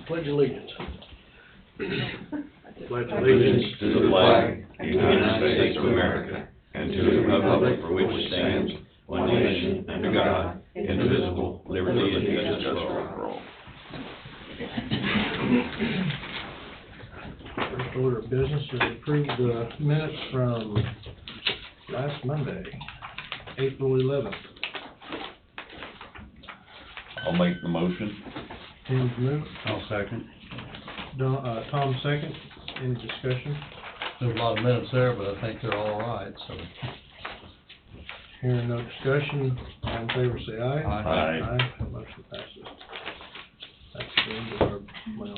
Pledge allegiance. Pledge allegiance to the flag of the United States of America and to the republic for which it stands, one nation, under God, indivisible, liberty and justice for all. First order of business is to approve the minutes from last Monday, April 11th. I'll make the motion. Tim's moved. I'll second. Tom second. Any discussion? There's a lot of minutes there, but I think they're all right, so. Hearing no discussion, all in favor say aye. Aye. Aye. Motion passes. That's the end of our, well,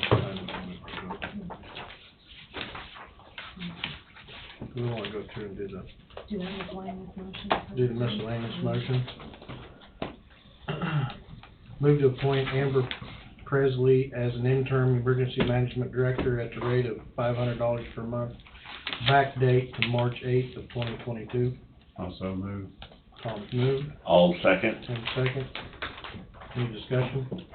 we want to go through and do the miscellaneous motion. Move to appoint Amber Presley as an interim emergency management director at the rate of $500 per month, back date to March 8th of 2022. Also move. Tom's moved. I'll second. Tim second. Any discussion?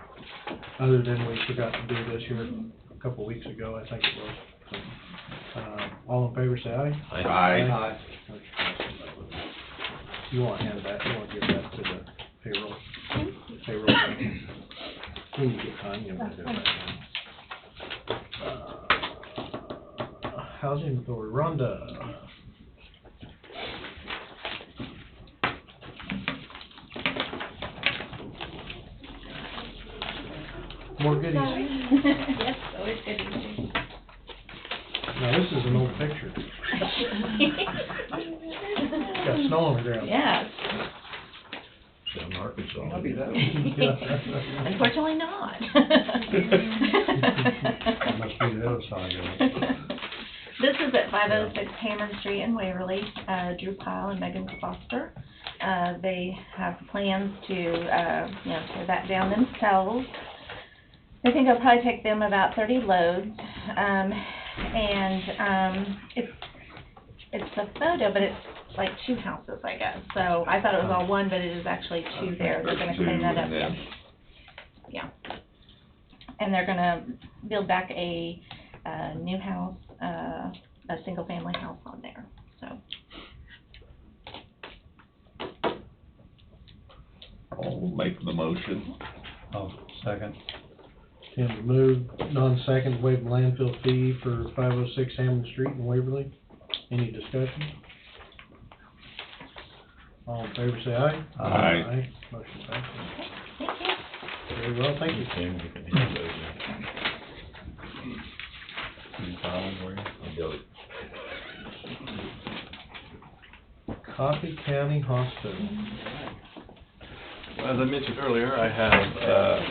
Other than we forgot to do this here a couple weeks ago, I think it was. So, all in favor say aye. Aye. You want to hand that, you want to give that to the payroll? Payroll. When you get time, you'll do that. Housing Authority, Rhonda. More goodies. Yes, always goodies. Now, this is an old picture. Got snow on the ground. Yes. Southern Arkansas. Unfortunately not. Must be the other side of it. This is at 506 Hammond Street in Waverly, Drew Pyle and Megan Foster. They have plans to, tear that down themselves. I think it'll probably take them about 30 loads, it's a photo, but it's like two houses, I guess. So I thought it was all one, but it is actually two there. They're going to clean that up. Yeah. And they're going to build back a new house, a single-family house on there. So. I'll make the motion. I'll second. Tim moved, non-second, waive landfill fee for 506 Hammond Street in Waverly. Any discussion? All in favor say aye. Aye. Motion passes. Thank you. Very well, thank you. Tim, you can hand those in. Can you file them for you? I'll go. Coffee County Hospital. As I mentioned earlier, I have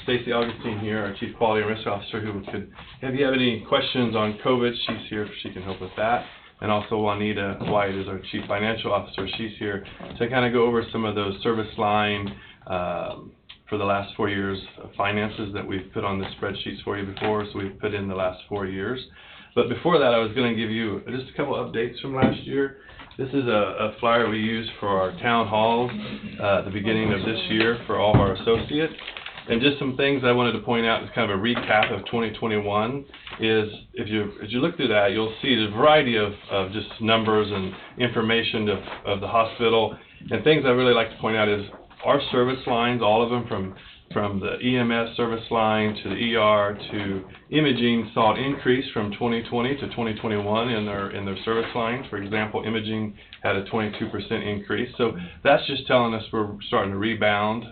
Stacy Augustine here, our Chief Quality and Risk Officer, who could, if you have any questions on COVID, she's here, she can help with that. And also Juanita White is our Chief Financial Officer. She's here to kind of go over some of those service line for the last 4 years of finances that we've put on the spreadsheets for you before, so we've put in the last 4 years. But before that, I was going to give you just a couple updates from last year. This is a flyer we used for our town halls at the beginning of this year for all of our associates. And just some things I wanted to point out as kind of a recap of 2021 is as you look through that, you'll see the variety of just numbers and information of the hospital. And things I really like to point out is our service lines, all of them from the EMS service line to the ER to imaging, saw an increase from 2020 to 2021 in their service lines. For example, imaging had a 22% increase. So that's just telling us we're starting to rebound,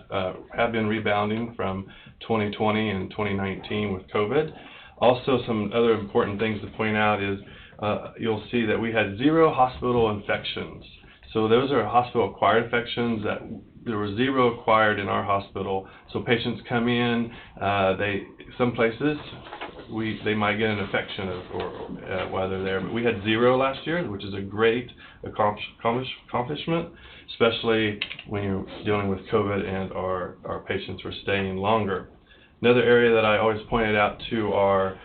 have been rebounding from 2020 and 2019 with COVID. Also, some other important things to point out is you'll see that we had 0 hospital infections. So those are hospital-acquired infections that there were 0 acquired in our hospital. So patients come in, some places they might get an infection while they're there, but we had 0 last year, which is a great accomplishment, especially when you're dealing with COVID and our patients were staying longer. Another area that I always pointed out to our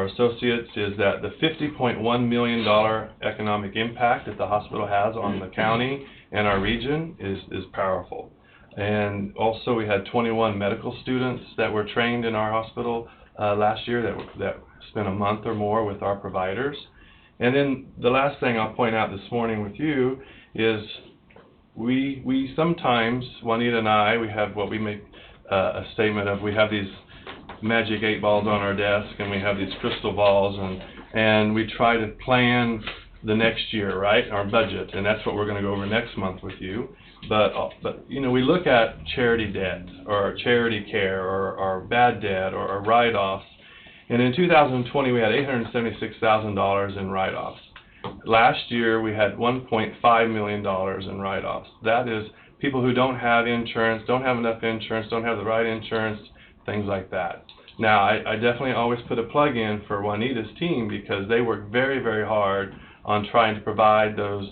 associates is that the $50.1 million economic impact that the hospital has on the county and our region is powerful. And also we had 21 medical students that were trained in our hospital last year that spent a month or more with our providers. And then the last thing I'll point out this morning with you is we sometimes, Juanita and I, we have what we make a statement of, we have these magic 8 balls on our desk and we have these crystal balls, and we try to plan the next year, right, our budget, and that's what we're going to go over next month with you. But you know, we look at charity debt or charity care or bad debt or write-offs, and in 2020 we had $876,000 in write-offs. Last year we had $1.5 million in write-offs. That is people who don't have insurance, don't have enough insurance, don't have the right insurance, things like that. Now I definitely always put a plug in for Juanita's team because they work very, very hard on trying to provide those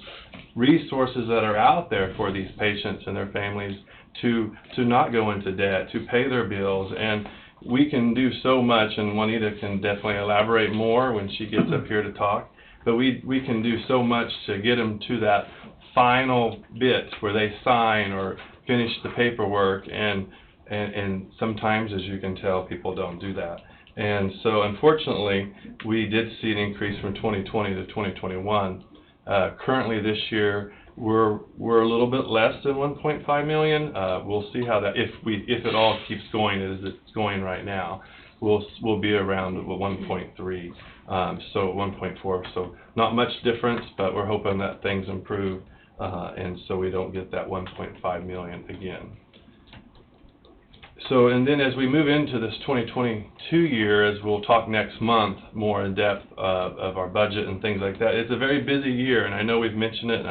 resources that are out there for these patients and their families to not go into debt, to pay their bills. And we can do so much, and Juanita can definitely elaborate more when she gets up here to talk, but we can do so much to get them to that final bit where they sign or finish the paperwork, and sometimes, as you can tell, people don't do that. And so unfortunately we did see an increase from 2020 to 2021. Currently this year we're a little bit less than 1.5 million. We'll see how that, if it all keeps going as it's going right now, we'll be around 1.3, so 1.4. So not much difference, but we're hoping that things improve, and so we don't get that 1.5 million again. So, and then as we move into this 2022 year, as we'll talk next month more in depth of our budget and things like that, it's a very busy year, and I know we've mentioned it, and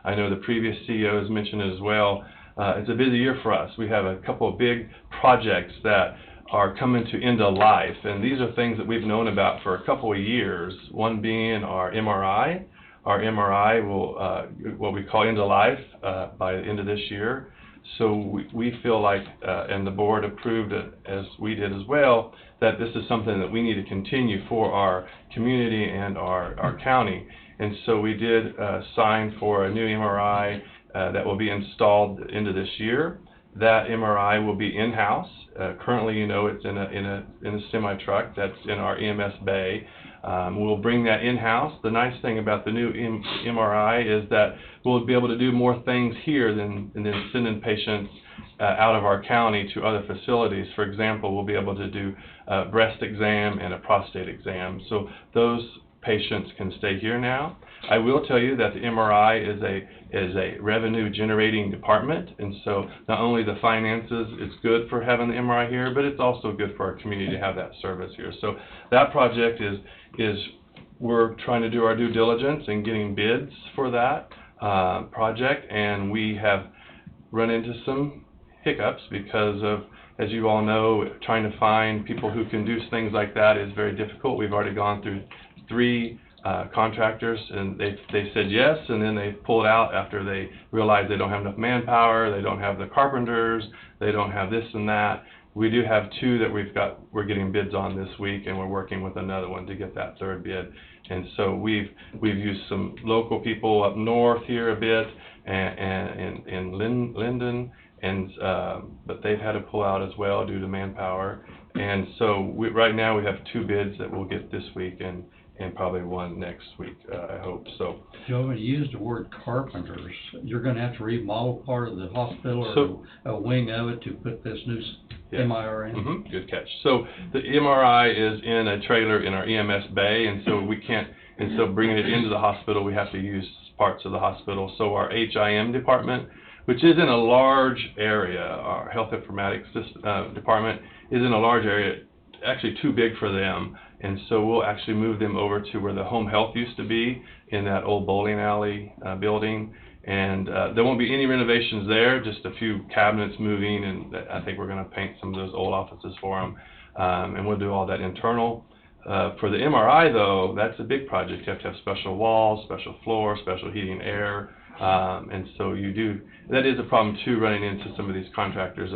I know the previous CEO has mentioned it as well. It's a busy year for us. We have a couple of big projects that are coming to end of life, and these are things that we've known about for a couple of years, one being our MRI. Our MRI will, what we call end of life by the end of this year. So we feel like, and the board approved it as we did as well, that this is something that we need to continue for our community and our county. And so we did sign for a new MRI that will be installed into this year. That MRI will be in-house. Currently, you know, it's in a semi-truck that's in our EMS bay. We'll bring that in-house. The nice thing about the new MRI is that we'll be able to do more things here than sending patients out of our county to other facilities. For example, we'll be able to do a breast exam and a prostate exam. So those patients can stay here now. I will tell you that the MRI is a revenue generating department, and so not only the finances, it's good for having the MRI here, but it's also good for our community to have that service here. So that project is we're trying to do our due diligence and getting bids for that project, and we have run into some hiccups because of, as you all know, trying to find people who can do things like that is very difficult. We've already gone through 3 contractors, and they said yes, and then they pulled out after they realized they don't have enough manpower, they don't have the carpenters, they don't have this and that. We do have 2 that we're getting bids on this week, and we're working with another one to get that 3rd bid. And so we've used some local people up north here a bit, and in Linden, and but they've had to pull out as well due to manpower. And so right now we have 2 bids that we'll get this week, and probably 1 next week, I hope. So, Joe, when you used the word carpenters, you're going to have to remodel part of the hospital or a wing of it to put this new MRI in? Mm-hmm. Good catch. So the MRI is in a trailer in our EMS bay, and so we can't, and so bringing it into the hospital, we have to use parts of the hospital. So our HIM department, which is in a large area, our health informatics department is in a large area, actually too big for them. And so we'll actually move them over to where the home health used to be, in that old bowling alley building. And there won't be any renovations there, just a few cabinets moving, and I think we're going to paint some of those old offices for them. And we'll do all that internal. For the MRI, though, that's a big project. You have to have special walls, special floor, special heating and air. And so that is a problem too, running into some of these contractors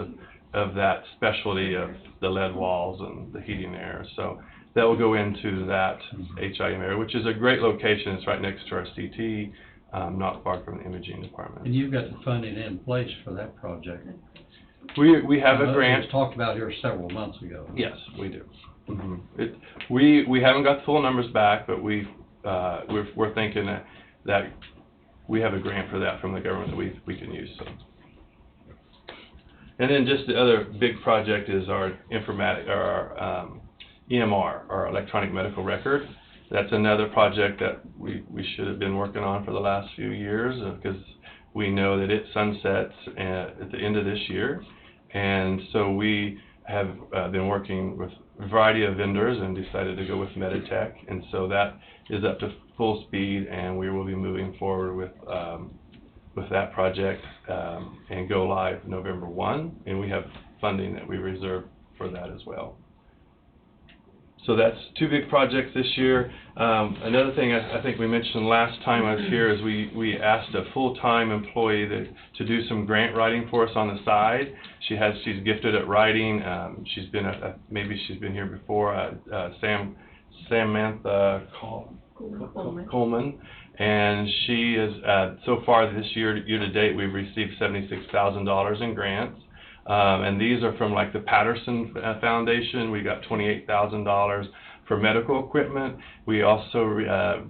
of that specialty of the lead walls and the heating and air. So that will go into that HIM area, which is a great location. It's right next to our CT, not far from the imaging department. And you've got the funding in place for that project? We have a It grant. was talked about here several months ago. Yes, we do. We haven't got the full numbers back, but we're thinking that we have a grant for that from the government that we can use. So. And then just the other big project is our EMR, our electronic medical record. That's another project that we should have been working on for the last few years, because we know that it sunsets at the end of this year. And so we have been working with a variety of vendors and decided to go with Meditech. And so that is up to full speed, and we will be moving forward with that project and go live November 1. And we have funding that we reserved for that as well. So that's two big projects this year. Another thing I think we mentioned last time I was here is we asked a full-time employee to do some grant writing for us on the side. She's gifted at writing. She's been maybe she's been here before. Samantha Coleman, and she is so far this year to date we've received $76,000 in grants. And these are from like the Patterson Foundation. We got $28,000 for medical equipment. We also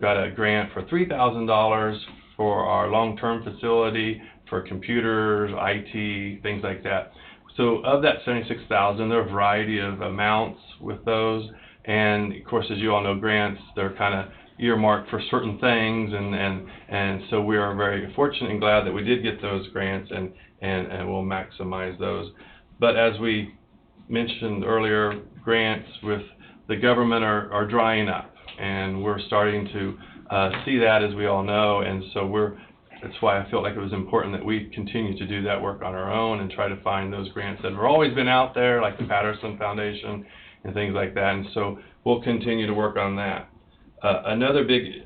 got a grant for $3,000 for our long-term facility for computers, IT, things like that. So of that $76,000, there are a variety of amounts with those. And of course, as you all know, grants, they're kind of earmarked for certain things, and so we are very fortunate and glad that we did get those grants, and we'll maximize those. But as we mentioned earlier, grants with the government are drying up, and we're starting to see that, as we all know, and so that's why I felt like it was important that we continue to do that work on our own and try to find those grants that have always been out there, like the Patterson Foundation and things like that, and so we'll continue to work on that. Another big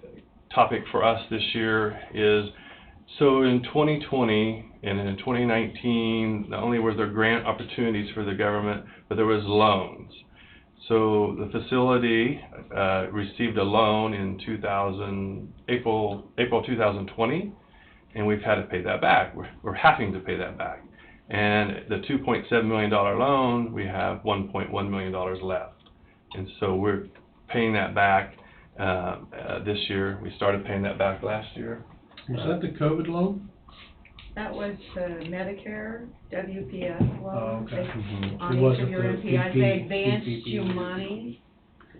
topic for us this year is, so in 2020 and in 2019, not only were there grant opportunities for the government, but there was loans. So the facility received a loan in April 2020, and we've had to pay that back. We're having to pay that back. And the $2.7 million loan, we have $1.1 million left. And so we're paying that back this year. We started paying that back last year. Was that the COVID loan? That was the Medicare WPS loan. Oh, okay. On It each wasn't of your the MPIs, they advanced PPP. you money.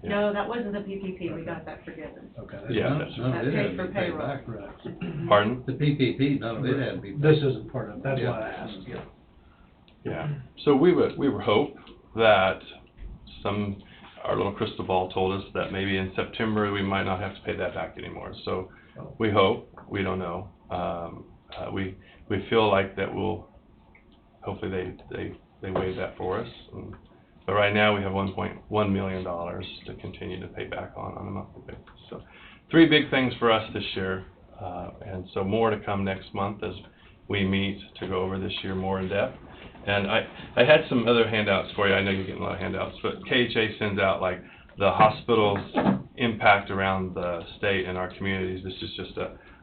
Yeah. No, that wasn't the PPP, we got that forgiven. Okay. Yeah. No, That it paid had for to be paid payroll. back. Right. Pardon? The PPP, none of it had to be paid. This isn't part of it, that's Yeah. why I asked, yeah. Yeah. So we would hope that our little crystal ball told us that maybe in September we might not have to pay that back anymore. So we hope. We don't know. We feel like that hopefully they waive that for us. But right now we have $1.1 million to continue to pay back on a monthly basis. So 3 big things for us this year, and so more to come next month as we meet to go over this year more in depth. And I had some other handouts for you. I know you're getting a lot of handouts, but KHA sends out like the hospital's impact around the state and our communities. This is just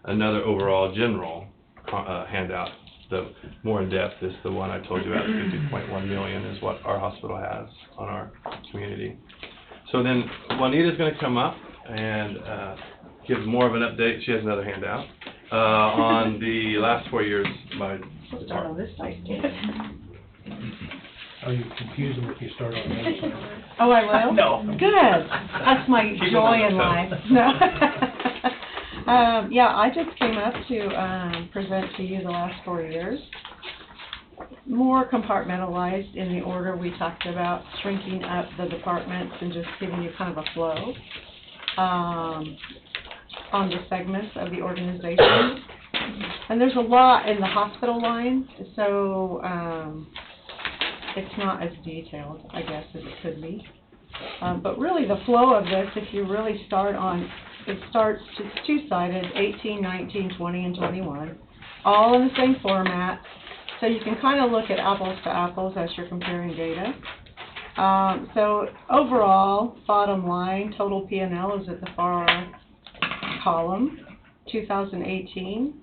another overall general handout. The more in depth is the one I told you about. 50.1 million is what our hospital has on our community. So then Juanita's going to come up and give more of an update. She has another handout on the last 4 years by We'll start on this side. Oh, you confuse them if you start on the other side. Oh, I will? No. Good. That's my Keep 'em joy on in the life. toes. No. Yeah, I just came up to present to you the last 4 years. More compartmentalized in the order we talked about, shrinking up the departments and just giving you kind of a flow on the segments of the organization. And there's a lot in the hospital line, so it's not as detailed, I guess, as it could be. But really the flow of this, if you really start on, it's two-sided, 18, 19, 20, and 21, all in the same format. So you can kind of look at apples to apples as you're comparing data. So overall, bottom line, total P&L is at the far column, 2018.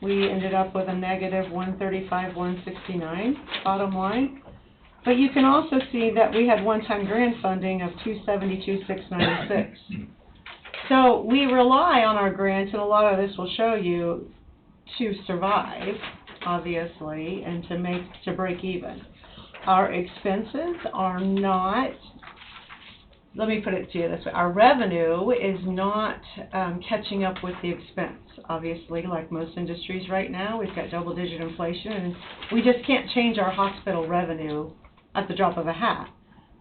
we ended up with a negative 135, 169 bottom line. But you can also see that we had one-time grant funding of 272, 696. So we rely on our grants, and a lot of this will show you, to survive, obviously, and to break even. Our expenses are not, let me put it to you this way, our revenue is not catching up with the expense. Obviously, like most industries right now, we've got double-digit inflation, and we just can't change our hospital revenue at the drop of a hat.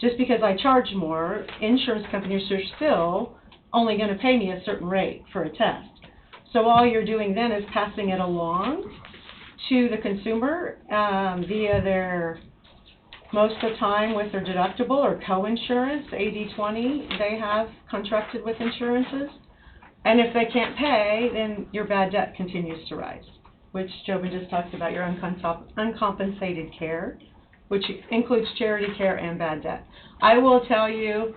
Just because I charge more, insurance companies are still only going to pay me a certain rate for a test. So all you're doing then is passing it along to the consumer via their, most of the time with their deductible or co-insurance, 80/20, they have contracted with insurances. And if they can't pay, then your bad debt continues to rise, which Jobin just talked about, your uncompensated care, which includes charity care and bad debt. I will tell you,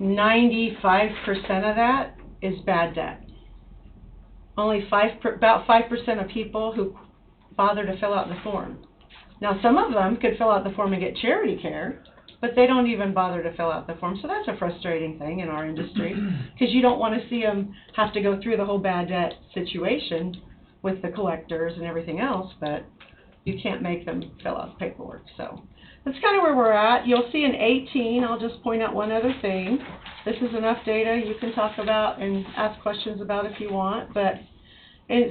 95% of that is bad debt. Only about 5% of people who bother to fill out the form. Now, some of them could fill out the form and get charity care, but they don't even bother to fill out the form. So that's a frustrating thing in our industry, because you don't want to see them have to go through the whole bad debt situation with the collectors and everything else, but you can't make them fill out the paperwork. So that's kind of where we're at. You'll see in 18, I'll just point out one other thing. This is enough data you can talk about and ask questions about if you want, but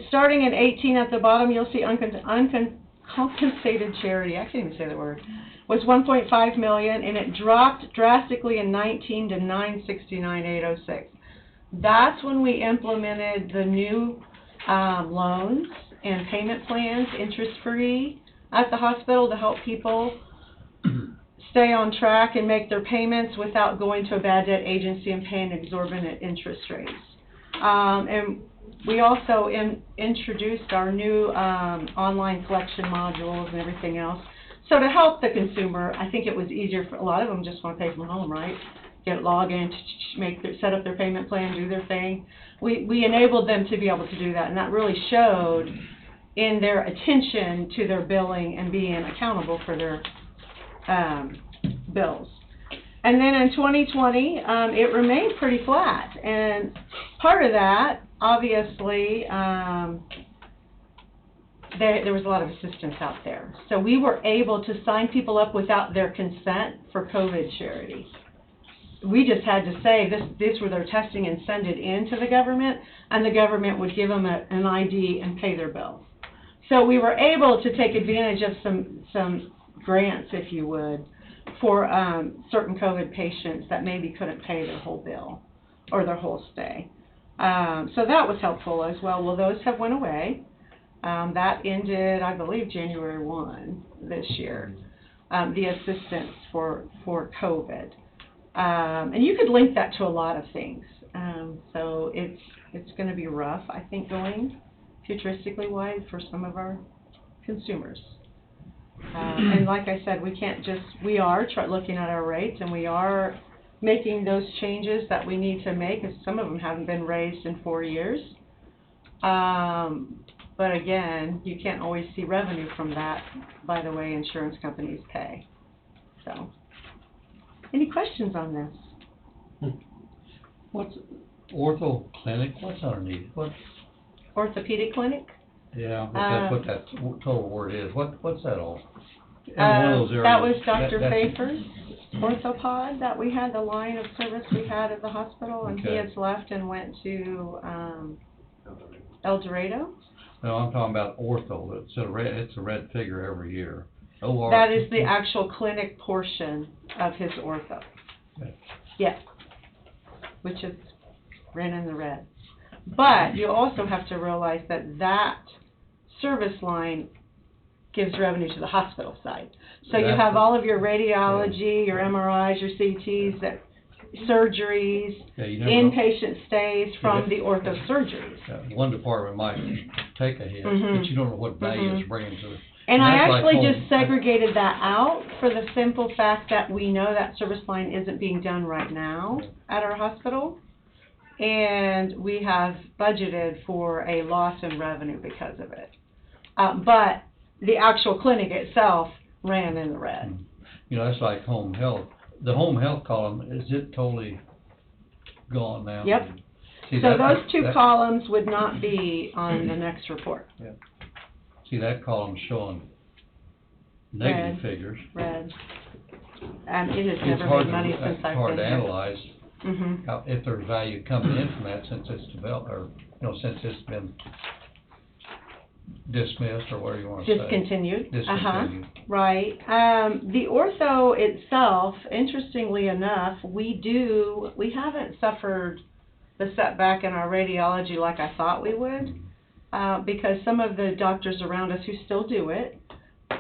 starting in 18 at the bottom, you'll see uncompensated charity, I can't even say the word, was 1.5 million, and it dropped drastically in 19 to 969,806. That's when we implemented the new loans and payment plans, interest-free, at the hospital to help people stay on track and make their payments without going to a bad debt agency and paying exorbitant interest rates. And we also introduced our new online collection modules and everything else. So to help the consumer, I think it was easier for a lot of them just want to pay from home, right? Get log in, set up their payment plan, do their thing. We enabled them to be able to do that, and that really showed in their attention to their billing and being accountable for their bills. And then in 2020, it remained pretty flat, and part of that, obviously, there was a lot of assistance out there. So we were able to sign people up without their consent for COVID charity. We just had to say this were their testing and send it in to the government, and the government would give them an ID and pay their bill. So we were able to take advantage of some grants, if you would, for certain COVID patients that maybe couldn't pay their whole bill or their whole stay. So that was helpful as well. Well, those have went away. That ended, I believe, January 1 this year, the assistance for COVID. And you could link that to a lot of things. So it's going to be rough, I think, going futuristically wise for some of our consumers. And like I said, we are looking at our rates, and we are making those changes that we need to make, because some of them haven't been raised in 4 years. But again, you can't always see revenue from that by the way insurance companies pay. So, any questions on this? What's ortho clinic? What's underneath? What? Orthopedic clinic? Yeah, that's what that total word is. What's that all? One of those areas. That was Dr. Pfeiffer's orthopod that we had, the line of service we had at the hospital, and he has left and went to El Dorado. No, I'm talking about ortho. It's a red figure every year. That is the actual clinic portion of his ortho. Okay. Yes, which is ran in the red. But you also have to realize that service line gives revenue to the hospital side. So you have all of your radiology, your MRIs, your CTs, surgeries, inpatient stays from the ortho surgeries. One department might take a hit, but you don't know what value it's bringing to it. And I actually just segregated that out for the simple fact that we know that service line isn't being done right now at our hospital. and we have budgeted for a loss in revenue because of it. But the actual clinic itself ran in the red. You know, that's like home health. The home health column, is it totally gone now? Yep. See, So that- those two that- columns would not be on the next report. See, that column's showing negative Red. figures. Red. It has It's never hard made money to, since it's I've hard been to here. analyze how, if there's value coming in from that since it's developed, or, you know, since it's been dismissed, or whatever you wanna say. Discontinued. Discontinued. Right. The ortho itself, interestingly enough, we haven't suffered the setback in our radiology like I thought we would, because some of the doctors around us who still do it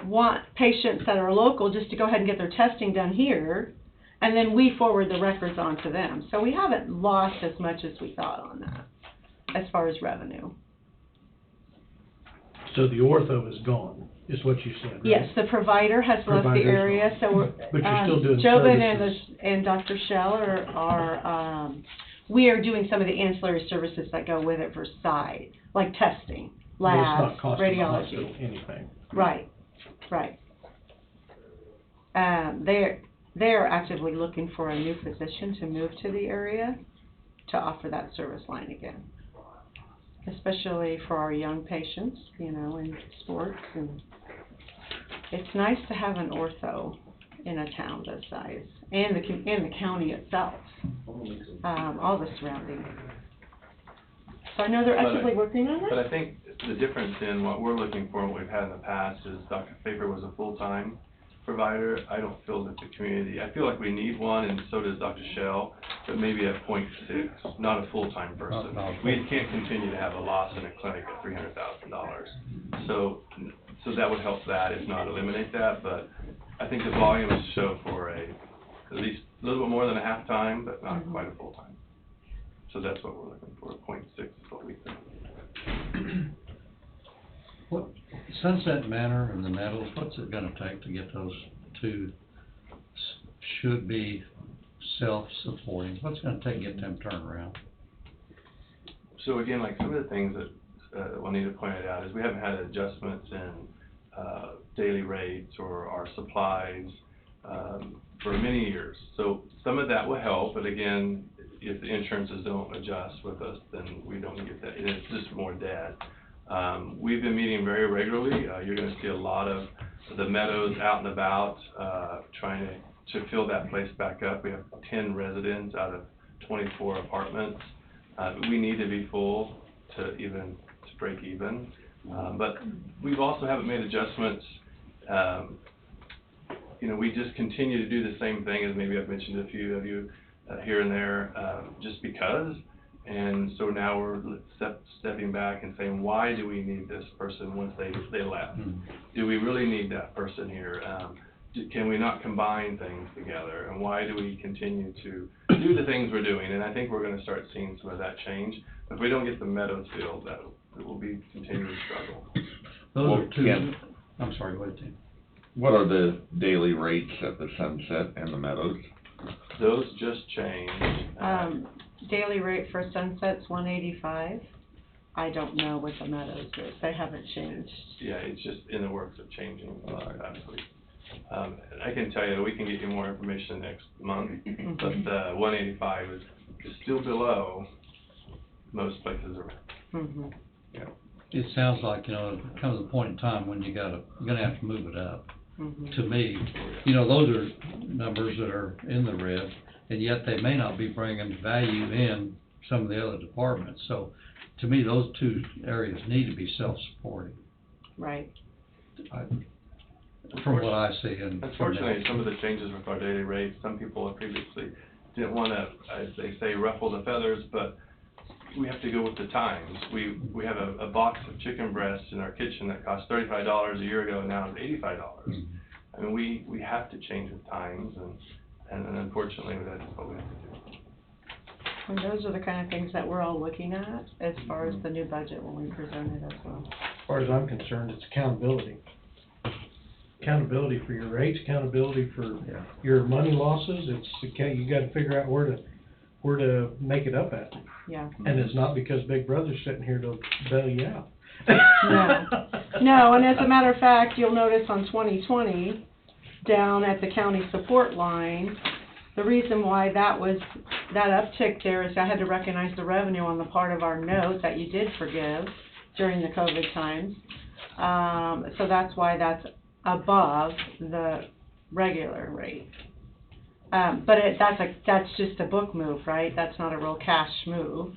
want patients that are local just to go ahead and get their testing done here, and then we forward the records on to them. So we haven't lost as much as we thought on that, as far as revenue. So the ortho is gone, is what you said, right? Yes, the provider has left the Provider's area, gone. so we're, But you're still doing Jobin services. and Dr. Shell are, we are doing some of the ancillary services that go with it for site, like testing, But it's labs, not costing the radiology. hospital anything. Right, right. They're actively looking for a new physician to move to the area to offer that service line again. Especially for our young patients, you know, in sports, and it's nice to have an ortho in a town this size, and the county itself, all the surrounding. So I know they're actively working on But it. I think the difference in what we're looking for and what we've had in the past is Dr. Faber was a full-time provider. I don't feel that the community, I feel like we need one, and so does Dr. Shell, but maybe at .6, not a full-time person. Not We can't continue to have a loss in a clinic of $300,000. So that would help that, if not eliminate that, but I think the volumes show for at least a little bit more than a half-time, but not quite a full-time. So that's what we're looking for, .6 is what we think. What, Sunset Manor and the Meadows, what's it gonna take to get those two should be self-supporting? What's it gonna take to get them turned around? So again, like some of the things that Juanita pointed out is we haven't had adjustments in daily rates or our supplies for many years. So some of that will help, but again, if the insurances don't adjust with us, then we don't get that, and it's just more dead. We've been meeting very regularly. You're going to see a lot of the Meadows out and about, trying to fill that place back up. We have 10 residents out of 24 apartments. We need to be full to break even. But we've also haven't made adjustments. You know, we just continue to do the same thing as maybe I've mentioned to a few of you here and there, just because. And so now we're stepping back and saying, why do we need this person once they left? Do we really need that person here? Can we not combine things together? And why do we continue to do the things we're doing? And I think we're going to start seeing some of that change. If we don't get the Meadows filled, it will be continuing struggle. Those are two, Ken, I'm sorry, what did you? what are the daily rates at the Sunset and the Meadows? Those just changed. Daily rate for Sunset's $185. I don't know what the Meadows is. They haven't changed. Yeah, it's just in the works of changing, actually. I can tell you, we can get you more information next month, but 185 is still below most places around. It sounds like, you know, it comes a point in time when you're gonna have to move it up. To me, you know, those are numbers that are in the red, and yet they may not be bringing value in some of the other departments. So, to me, those two areas need to be self-supporting. Right. From what I see. And unfortunately, some of the changes with our daily rates, some people have previously didn't want to, as they say, ruffle the feathers, but we have to go with the times. We have a box of chicken breasts in our kitchen that cost $35 a year ago, and now it's $85. I mean, we have to change with times, and unfortunately, that's what we have to do. And those are the kind of things that we're all looking at as far as the new budget when we present it as well. As far as I'm concerned, it's accountability. Accountability for your rates, accountability for your money losses. You gotta figure out where where to make it up at. Yeah. And it's not because Big Brother's sitting here to bail you out. No, and as a matter of fact, you'll notice on 2020, down at the county support line, the reason why that uptick there is I had to recognize the revenue on the part of our note that you did forgive during the COVID times. So that's why that's above the regular rate. But that's just a book move, right? That's not a real cash move.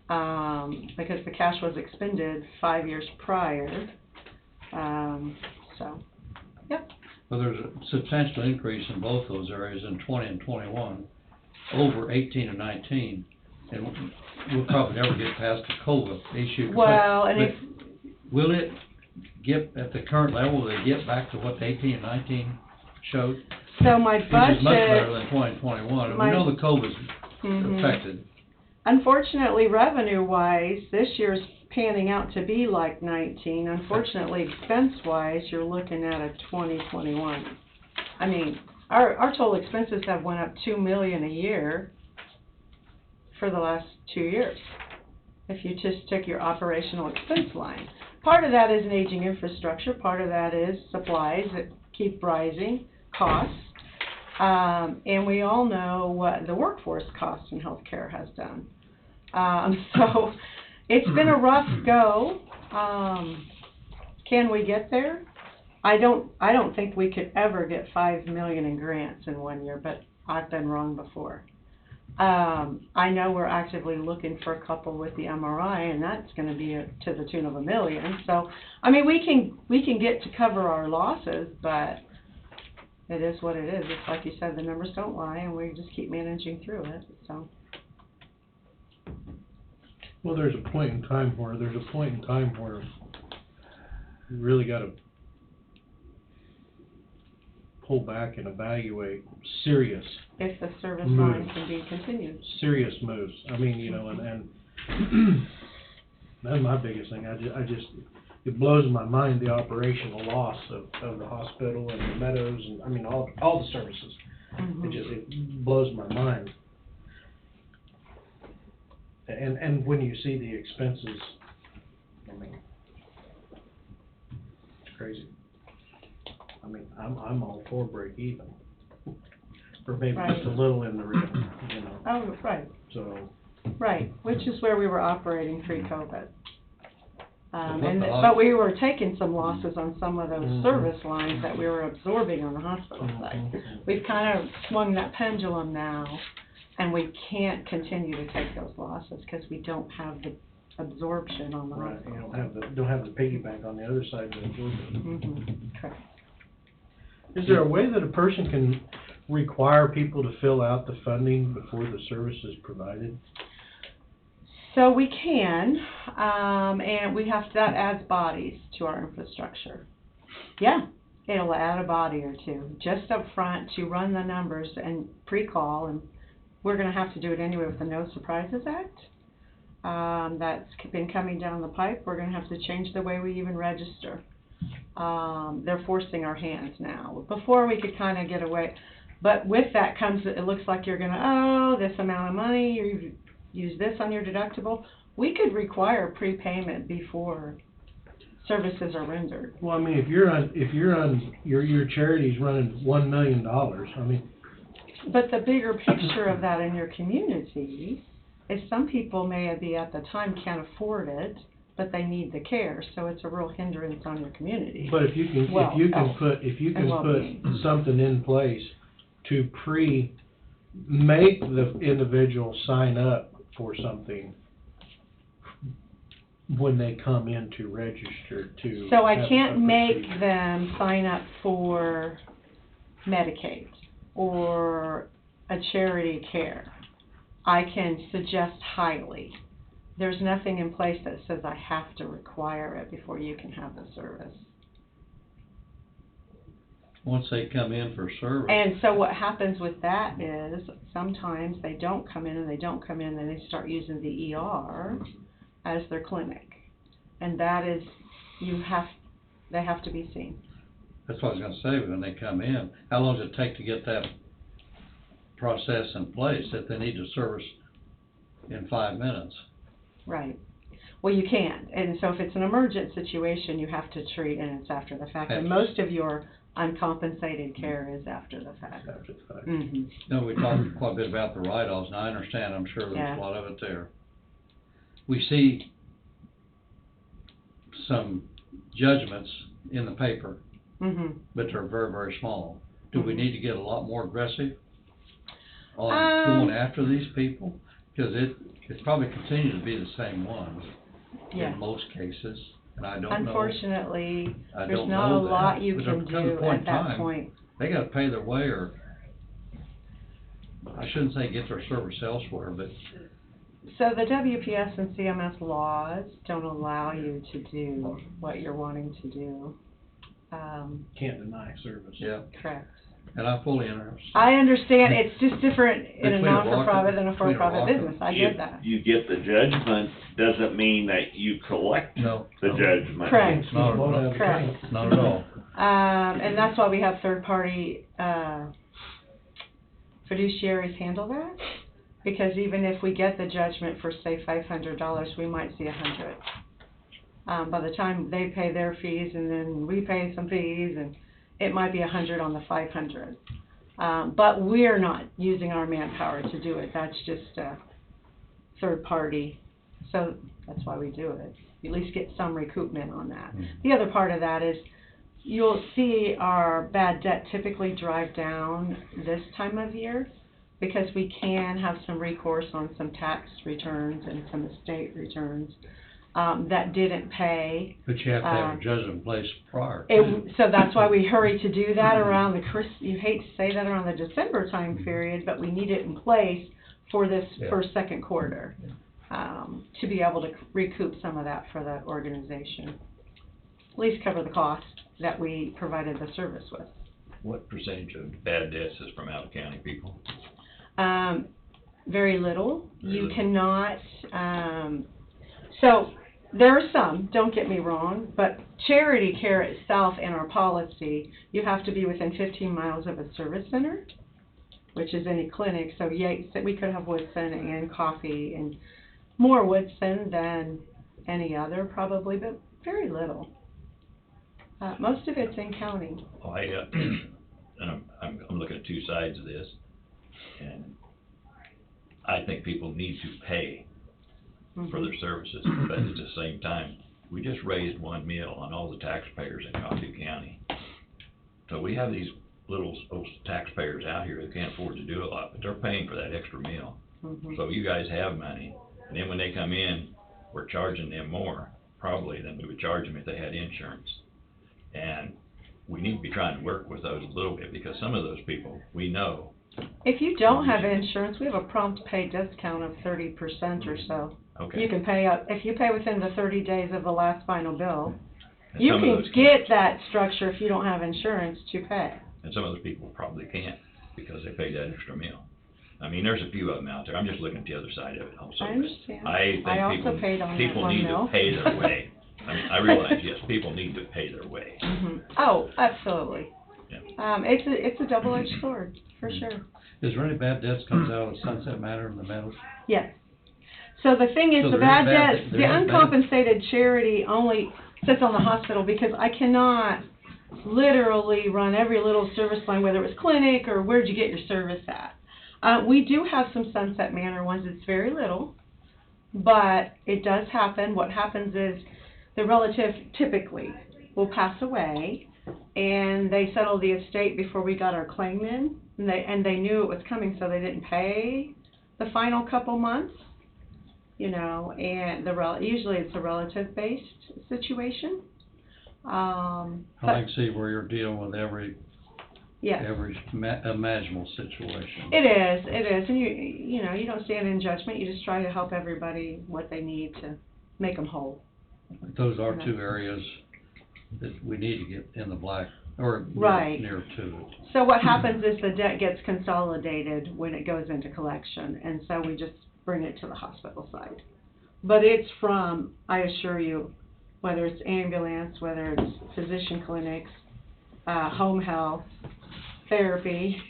Because the cash was expended 5 years prior. So, yep. Well, there's a substantial increase in both those areas in 20 and 21, over 18 and 19, and we'll probably never get past the COVID issue. Well, Will it get, at the current level, will it get back to what the 18 and 19 showed? so my budget. Which is much better than 20 and 21, and we know the COVID's affected. Unfortunately, revenue-wise, this year's panning out to be like 19. Unfortunately, expense-wise, you're looking at a 2021. I mean, our total expenses have went up $2 million a year for the last 2 years. If you just took your operational expense line, part of that is an aging infrastructure. Part of that is supplies that keep rising, costs, and we all know what the workforce cost in healthcare has done. So it's been a rough go. Can we get there? I don't think we could ever get $5 million in grants in 1 year, but I've been wrong before. I know we're actively looking for a couple with the MRI, and that's going to be to the tune of $1 million. So, I mean, we can get to cover our losses, but it is what it is. It's like you said, the numbers don't lie, and we just keep managing through it. So. Well, there's a point in time where you really got to pull back and evaluate serious. If the service moves. line can be continued. Serious moves. I mean, you know, and that's my biggest thing. I just it blows my mind, the operational loss of the hospital and the meadows and, I mean, all the services. It blows my mind. And when you see the expenses, I mean, it's crazy. I mean, I'm all for break even, or maybe just a little in the red, you know. Oh, right. So. Right, which is where we were operating pre-COVID. But we were taking some losses on some of those service lines that we were absorbing on the hospital side. We've kind of swung that pendulum now, and we can't continue to take those losses because we don't have the absorption on the hospital. You don't have the piggy bank on the other side to absorb it. Correct. Is there a way that a person can require people to fill out the funding before the service is provided? So we can, and that adds bodies to our infrastructure. Yeah, it'll add a body or two just up front to run the numbers and pre-call, and we're going to have to do it anyway with the No Surprises Act. That's been coming down the pipe. We're going to have to change the way we even register. They're forcing our hands now. Before we could kind of get away, but with that comes, it looks like you're going to owe this amount of money, you use this on your deductible. We could require prepayment before services are rendered. Well, I mean, if your charity's running $1 million, I mean. But the bigger picture of that in your community is some people may be at the time can't afford it, but they need the care, so it's a real hindrance on your community. But if you can put something in place to make the individual sign up for something when they come in to register to. So I can't make them sign up for Medicaid or a charity care. I can suggest highly. There's nothing in place that says I have to require it before you can have the service. Once they come in for service. And so what happens with that is sometimes they don't come in and then they start using the ER as their clinic. And that is, they have to be seen. That's what I was going to say, when they come in. How long does it take to get that process in place that they need to service in 5 minutes. Right. Well, you can, and so if it's an emergent situation, you have to treat, and it's after the fact, and most of your uncompensated care is after the fact. After the fact. Mm-hmm. No, we talked quite a bit about the write-offs, and I understand, I'm sure Yeah. there's a lot of it there. We see some judgments in the paper, Mm-hmm. but they're very, very small. Do we need to get a lot more aggressive on Um, going after these people? Because it's probably continuing to be the same ones Yeah. in most cases, and I don't know. Unfortunately, I there's don't not know a that, lot you but there can comes a do point at in that time, point. They gotta pay their way, or, I shouldn't say get their service elsewhere, but So the WPS and CMS laws don't allow you to do what you're wanting to do. Can't deny service. yeah, Correct. and I fully understand. I understand, it's just different in a Between a rock non-for-profit than a between a for-profit rock and- business, I get that. You get the judgment, doesn't mean that you collect No. the no, judgment. Correct. No, Blow down the Correct. tank. Not at all. And that's why we have third-party, fiduciaries handle that. Because even if we get the judgment for, say, $500, we might see $100. By the time they pay their fees and then we pay some fees, and it might be $100 on the $500. But we're not using our manpower to do it. That's just a third party. So that's why we do it. You at least get some recoupment on that. The other part of that is you'll see our bad debt typically drive down this time of year, because we can have some recourse on some tax returns and some estate returns that didn't pay. But you have to have a judgment in place prior. So that's why we hurry to do that around the you hate to say that around the December time period, but we need it in place for this Yeah. first, second quarter, to be able to recoup some of that for the organization. At least cover the cost that we provided the service with. What percentage of bad debts is from out-of-county people? Very little. Very You little. cannot, so there are some, don't get me wrong, but charity care itself and our policy, you have to be within 15 miles of a service center, which is any clinic. So Yates, we could have Woodson and Coffee, and more Woodson than any other probably, but very little. Most of it's in county. Oh, and I'm looking at two sides of this, and I think people need to pay for their services, but at the same time, we just raised $1 million on all the taxpayers in Coffee County. So we have these little taxpayers out here who can't afford to do a lot, but they're paying for that extra meal. So you guys have money, and then when they come in, we're charging them more, probably, than we would charge them if they had insurance. And we need to be trying to work with those a little bit, because some of those people, we know. If you don't have insurance, we have a prompt pay discount of 30% or so. Okay. You can pay up, if you pay within the 30 days of the last final bill, And you some of can those get that structure if you don't have insurance to pay. And some of those people probably can't, because they paid that extra meal. I mean, there's a few of them out there. I'm just looking at the other side of it also. I understand. I think I also paid on that people one need meal. to pay their way. I mean, I realize, yes, people need to pay their way. Oh, absolutely. Yeah. It's a double-edged sword, for sure. Is there any bad debts comes out of Sunset Manor in the Meadows? Yes. So the thing is, So the there bad is bad- debt, the there is bad- uncompensated charity only sits on the hospital, because I cannot literally run every little service line, whether it was clinic or where'd you get your service at. We do have some Sunset Manor ones. It's very little, but it does happen. What happens is the relative typically will pass away, and they settle the estate before we got our claim in, and they knew it was coming, so they didn't pay the final couple months, you know, and usually it's a relative-based situation. I can see where you're dealing with every imaginable situation. It is, and you know, you don't stand in judgment, you just try to help everybody what they need to make them whole. Those are two areas that we need to get in the black, or Right. near to it. So what happens is the debt gets consolidated when it goes into collection, and so we just bring it to the hospital side. But it's from, I assure you, whether it's ambulance, whether it's physician clinics, home health, therapy,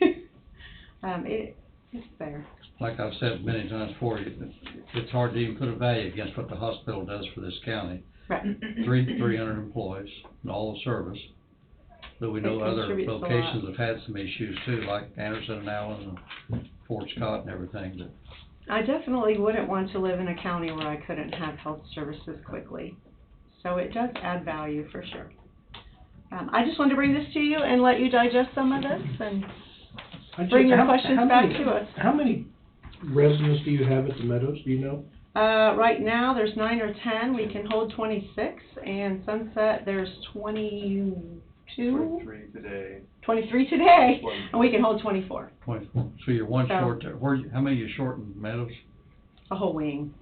It's there. Like I've said many times before, it's hard to even put a value against what the hospital does for this county. Right. 300 employees and all the service. But we know It other contributes a lot. locations have had some issues too, like Anderson and Allen and Fort Scott and everything, but I definitely wouldn't want to live in a county where I couldn't have health services quickly. So it does add value for sure. I just wanted to bring this to you and let you digest some of this and bring your questions back to us. How many residents do you have at the Meadows, do you know? Right now, there's 9 or 10, we can hold 26, and Sunset, there's 22? 23 today, and we can hold 24. 24. So you're one So- short there. How many are you short in Meadows? A whole wing.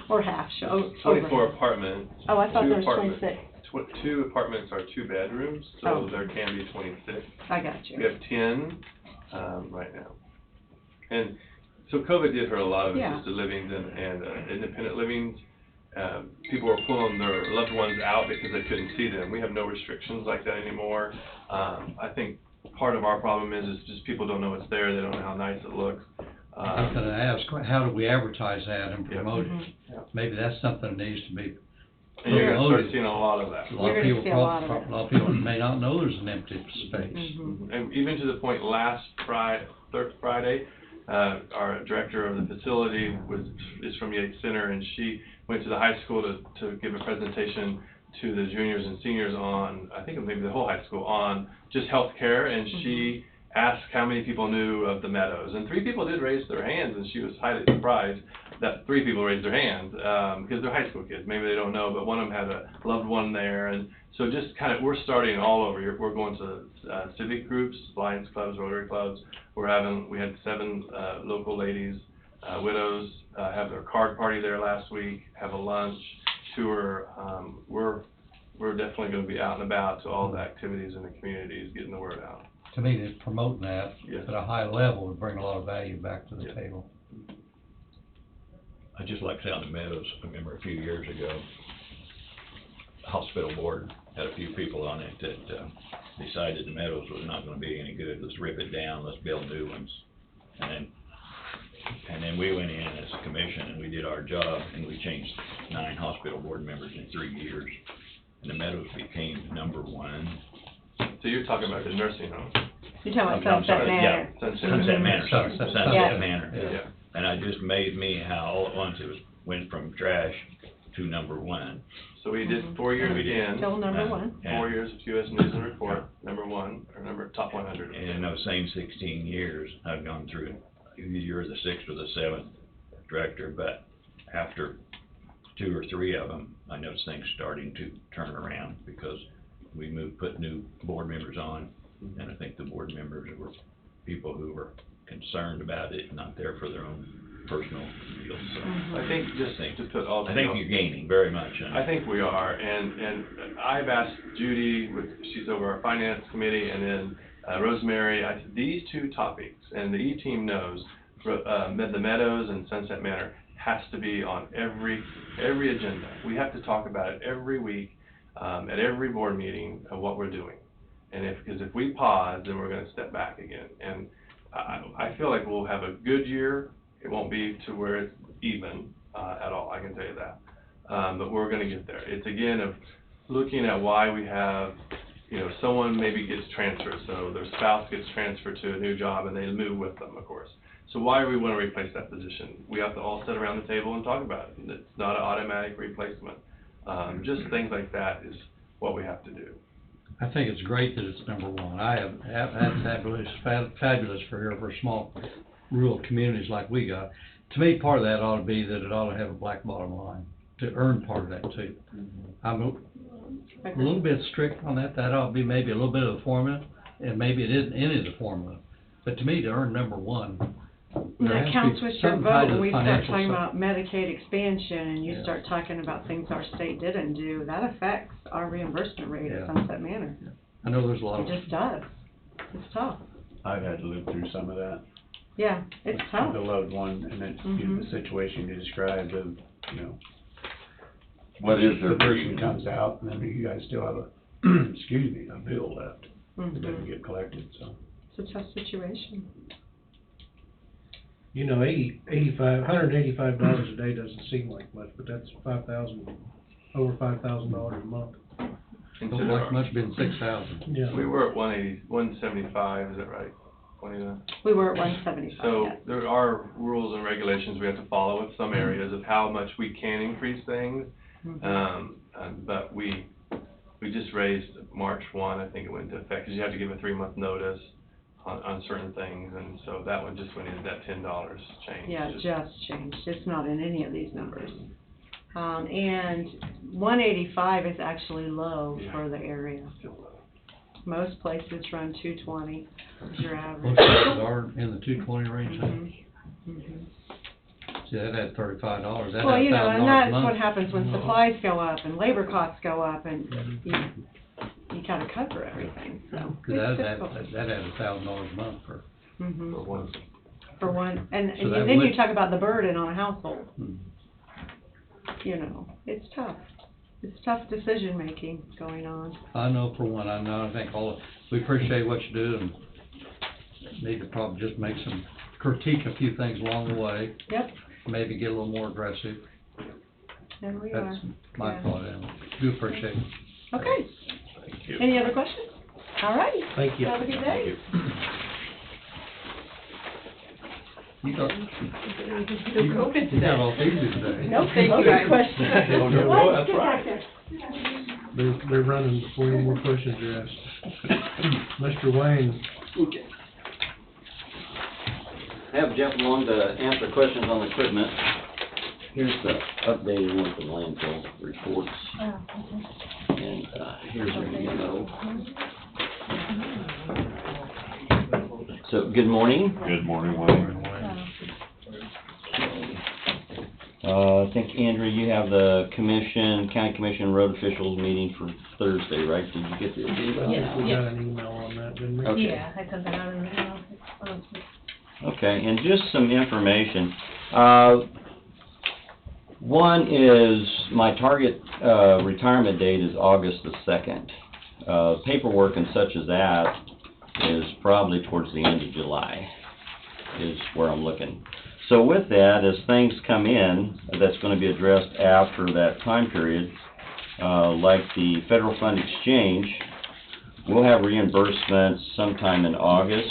Or half, over. 24 apartments. Oh, I thought Two there was apartments. 26. 2 apartments are 2 bedrooms, so Oh. there can be 26. I got you. We have 10 right now. And so COVID did hurt a lot of Yeah. assisted livings and independent livings. People were pulling their loved ones out because they couldn't see them. We have no restrictions like that anymore. I think part of our problem is just people don't know it's there. They don't know how nice it looks. I was gonna ask, how do we advertise that and Yeah. promote it? Mm-hmm. Maybe that's something that needs to be And you're gonna start promoted. seeing a lot of that. A lot You're of gonna people, see a lot of it. a lot of people may not know there's an empty space. Mhm. And even to the point last Friday, our director of the facility is from Yates Center, and she went to the high school to give a presentation to the juniors and seniors on, I think maybe the whole high school, on just healthcare, and she asked how many people knew of the Meadows, and 3 people did raise their hands, and she was highly surprised that 3 people raised their hands, because they're high school kids, maybe they don't know, but one of them had a loved one there, and so just kind of, we're starting all over. We're going to civic groups, Lions clubs, Rotary clubs. We had 7 local ladies, widows, have their card party there last week, have a lunch, tour. We're definitely going to be out and about to all the activities in the communities, getting the word out. To me, just promoting that Yes. at a high level would bring a lot of value back to the Yeah. table. I just like to say on the Meadows, I remember a few years ago, the hospital board had a few people on it that decided the Meadows was not gonna be any good, let's rip it down, let's build new ones. And then we went in as a commission and we did our job, and we changed 9 hospital board members in 3 years. And the Meadows became #1. So you're talking about the nursing home. You're talking about I'm Sunset sorry, Manor. yeah, Sunset Manor, sorry, Sunset. Sunset Yeah. Manor. Yeah. And it just amazed me how all at once went from trash to #1. So we did 4 years We did. again. Still number 1. 4 years of US News and Report, #1, or top 100. And in those same 16 years, I've gone through, you're the 6th or the 7th director, but after 2 or 3 of them, I noticed things starting to turn around because we put new board members on, and I think the board members were people who were concerned about it, not there for their own personal deals. So I think just to put all. I think you're gaining very much. I think we are, and I've asked Judy, she's over our finance committee, and then Rosemary, I said, these 2 topics, and the E-team knows, the Meadows and Sunset Manor has to be on every agenda. We have to talk about it every week, at every board meeting of what we're doing. And because if we pause, then we're gonna step back again. And I feel like we'll have a good year. It won't be to where it's even, at all, I can tell you that. But we're gonna get there. It's again of looking at why we have, someone maybe gets transferred, so their spouse gets transferred to a new job and they move with them, of course. So why do we wanna replace that position? We have to all sit around the table and talk about it. It's not an automatic replacement. Just things like that is what we have to do. I think it's great that it's #1. I have had fabulous for here for small rural communities like we got. To me, part of that ought to be that it ought to have a black bottom line, to earn part of that too. I'm a little bit strict on that. That ought to be maybe a little bit of the formula, and maybe it isn't any of the formula. But to me, to earn #1, And there has that to counts be with your some vote kind when of we start financial talking side. about Medicaid expansion and you Yeah. start talking about things our state didn't do, that affects our reimbursement rate at Yeah. Sunset Manor. I know there's a lot It of. just does. It's tough. I've had to live through some of that. Yeah, it's tough. With a loved one, and it's, the situation you described of, What is their the person reason? comes out, and then you guys still have a, excuse me, a bill left that doesn't Mhm. get collected, so. It's a tough situation. You know, $185 a day doesn't seem like much, but that's over $5,000 a month. Don't like much, been 6,000. Yeah. We were at 175, is that right? 29? We were at 175, So yes. there are rules and regulations we have to follow in some areas of how much we can increase things. But we just raised March 1, I think it went into effect, because you have to give a 3-month notice on certain things, and so that one just went into that $10 change. Yeah, it just changed. It's not in any of these numbers. And 185 is actually low for the area. Most places run 220 is your average. Most places are in the 220 range, huh? Mhm. See, that had $35, that Well, had you know, and $1,000 a that's month. what happens when supplies go up and labor costs go up and you gotta cover everything, so. 'Cause it's that difficult. had $1,000 a month for. Mhm. one. For one, and So that then you would- talk about the burden on a household, Hmm. you know, it's tough. It's tough decision-making going on. I know for one, I think we appreciate what you do and need to probably just make critique a few things along the way, Yep, maybe get a little more aggressive. and we are. That's my Yeah. thought, and do appreciate it. Okay, Thank you. any other questions? All right. Thank you. Have a good day. You got all easy today. Nope, thank you guys. Oh, no, What? that's Get right. back there. They're running before any more questions are asked. Mr. Wayne, Okay. Have Jeff along to answer questions on the equipment. Here's the updated one from Landfill Reports, and, here's your memo. So, good morning. Good morning, Wayne. I think, Andrew, you have the county commission road officials meeting for Thursday, right? Did you get the email? Yeah. we got an email on that, didn't we? Okay. Yeah, I sent that out in the email. Okay, and just some information. One is, my target, retirement date is August the 2nd. Paperwork and such as that is probably towards the end of July, is where I'm looking. So with that, as things come in, that's gonna be addressed after that time period, like the federal fund exchange, we'll have reimbursements sometime in August,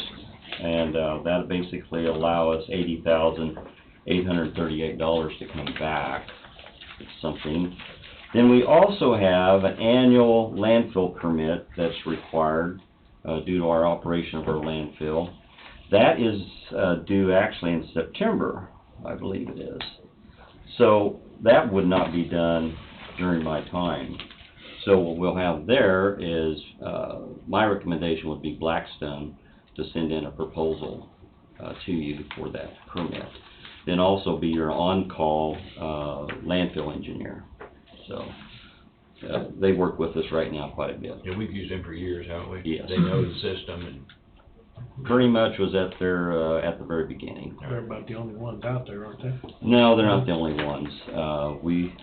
and that'll basically allow us $80,838 to come back. It's something. Then we also have an annual landfill permit that's required due to our operation of our landfill. That is due actually in September, I believe it is. So that would not be done during my time. So what we'll have there is, my recommendation would be Blackstone to send in a proposal to you for that permit. Then also be your on-call landfill engineer. So they work with us right now quite a bit. Yeah, we've used them for years, haven't we? Yes. They know the system and. Pretty much was at the very beginning. They're about the only ones out there, aren't they? No, they're not the only ones. We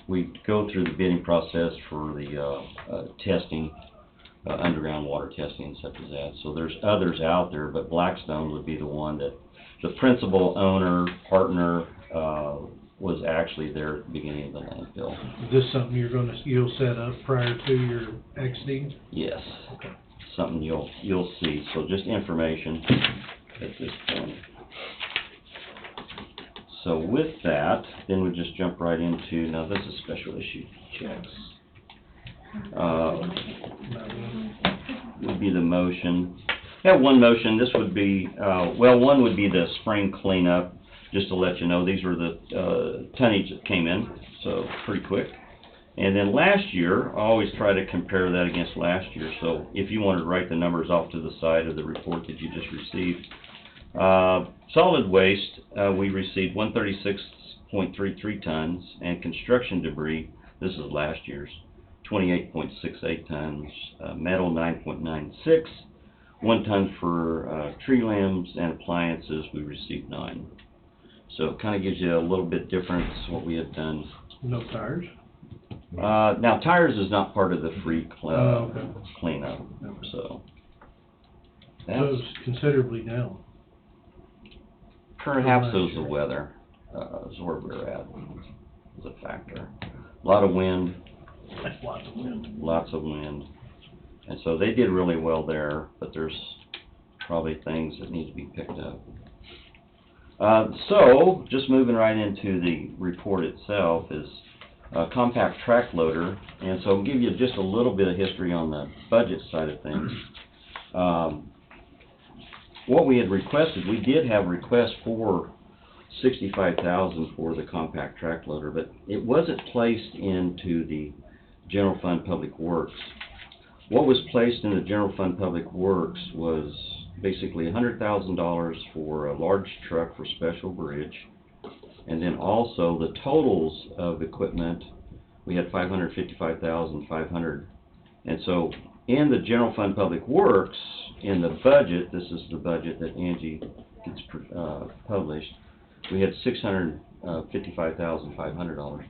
go through the bidding process for the testing, underground water testing and such as that. So there's others out there, but Blackstone would be the one that the principal owner, partner, was actually there at the beginning of the landfill. Is this something you'll set up prior to your exiting? Yes. Okay. Something you'll see. So just information at this point. So with that, then we just jump right into, now this is special issue checks. Would be the motion. I have one motion. This would be, one would be the spring cleanup. Just to let you know, these were the tonnage that came in, so pretty quick. And then last year, I always try to compare that against last year. So if you wanted to write the numbers off to the side of the report that you just received. Solid waste, we received 136.33 tons, and construction debris, this is last year's, 28.68 tons, metal 9.96, 1 ton for tree limbs and appliances, we received 9. So it kind of gives you a little bit difference what we had done. No tires? Now tires is not part of the free Okay. cleanup, so. So it's considerably down. Perhaps much. it was the weather, is where we're at, is a factor. A lot of wind, That's lots of wind. lots of wind. And so they did really well there, but there's probably things that need to be picked up. So, just moving right into the report itself is a compact track loader. And so I'll give you just a little bit of history on the budget side of things. What we had requested, we did have requests for $65,000 for the compact track loader, but it wasn't placed into the general fund public works. What was placed in the general fund public works was basically $100,000 for a large truck for special bridge, and then also the totals of equipment, we had $555,500. And so in the general fund public works, in the budget, this is the budget that Angie gets published, we had $655,500.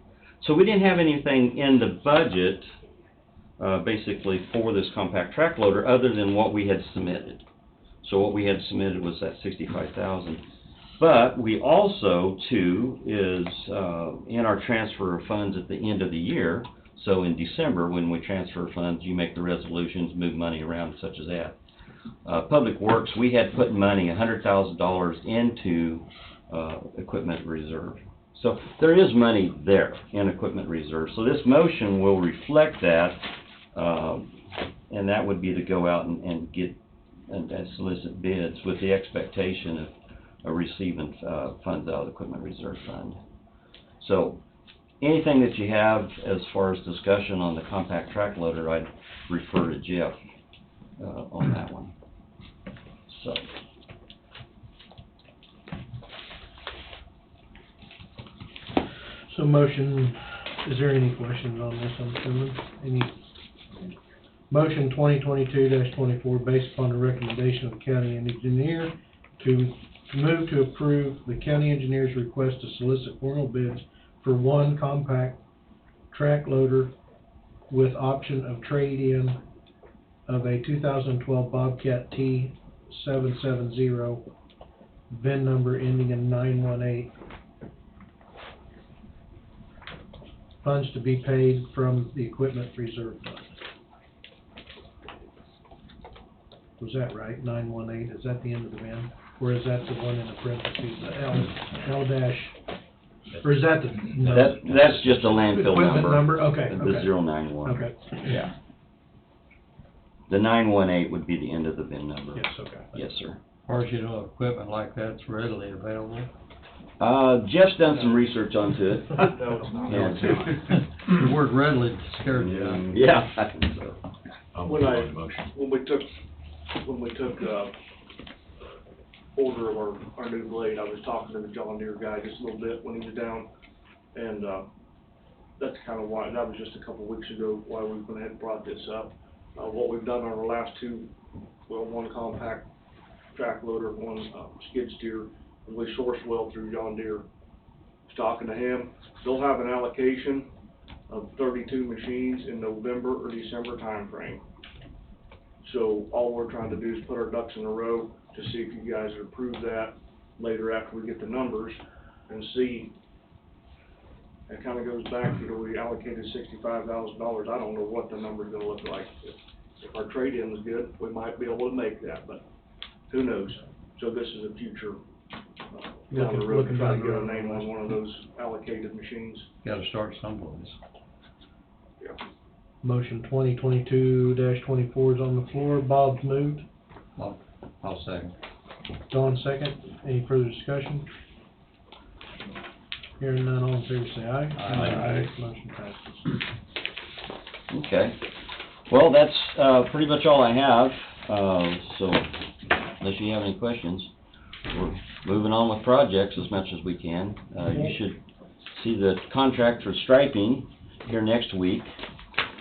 So we didn't have anything in the budget basically for this compact track loader other than what we had submitted. So what we had submitted was that $65,000. But we also, too, is in our transfer of funds at the end of the year. So in December, when we transfer funds, you make the resolutions, move money around, such as that. Public Works, we had put money, $100,000 into equipment reserve. So there is money there in equipment reserve. So this motion will reflect that, and that would be to go out and get and solicit bids with the expectation of receiving funds out of the equipment reserve fund. So anything that you have as far as discussion on the compact track loader, I'd refer to Jeff on that one. So. So motion, is there any questions on this, I'm assuming? Any? Motion 2022-24, based upon the recommendation of the county engineer, to move to approve the county engineer's request to solicit formal bids for one compact track loader with option of trade-in of a 2012 Bobcat T770, VIN number ending in 918. Funds to be paid from the equipment reserve fund. Was that right? 918, is that the end of the VIN? Or is that the one in the parentheses, the L dash, or is that the? No. That's just a landfill Equipment number, okay, The okay. 091. Okay. Yeah. The 918 would be the end of the VIN number. Yes, okay. Yes, sir. As far as you know, equipment like that's readily available. Jeff's done some research onto it. The word readily scared you. Yeah, I think so. I'll When move I- on the motion. When we took order of our new blade, I was talking to the John Deere guy just a little bit when he was down, and that's kind of why, that was just a couple of weeks ago, why we went ahead and brought this up. What we've done on our last two, well, one compact track loader, one skid steer, and we sourced well through John Deere. Was talking to him, they'll have an allocation of 32 machines in November or December timeframe. So all we're trying to do is put our ducks in a row to see if you guys would approve that later after we get the numbers and see. It kind of goes back, we allocated $65,000. I don't know what the number's gonna look like. If our trade-in is good, we might be able to make that, but who knows? So this is a future, down the road, to try to get a name on one of those allocated machines. Gotta start someplace. Yeah. Motion 2022-24 is on the floor. Bob's moved. I'll second. Don second. Any further discussion? Hearing none, all in favor say aye. Aye. Motion passes. Okay. Well, that's pretty much all I have. So unless you have any questions, we're moving on with projects as much as we can. You should see the contract for striping here next week,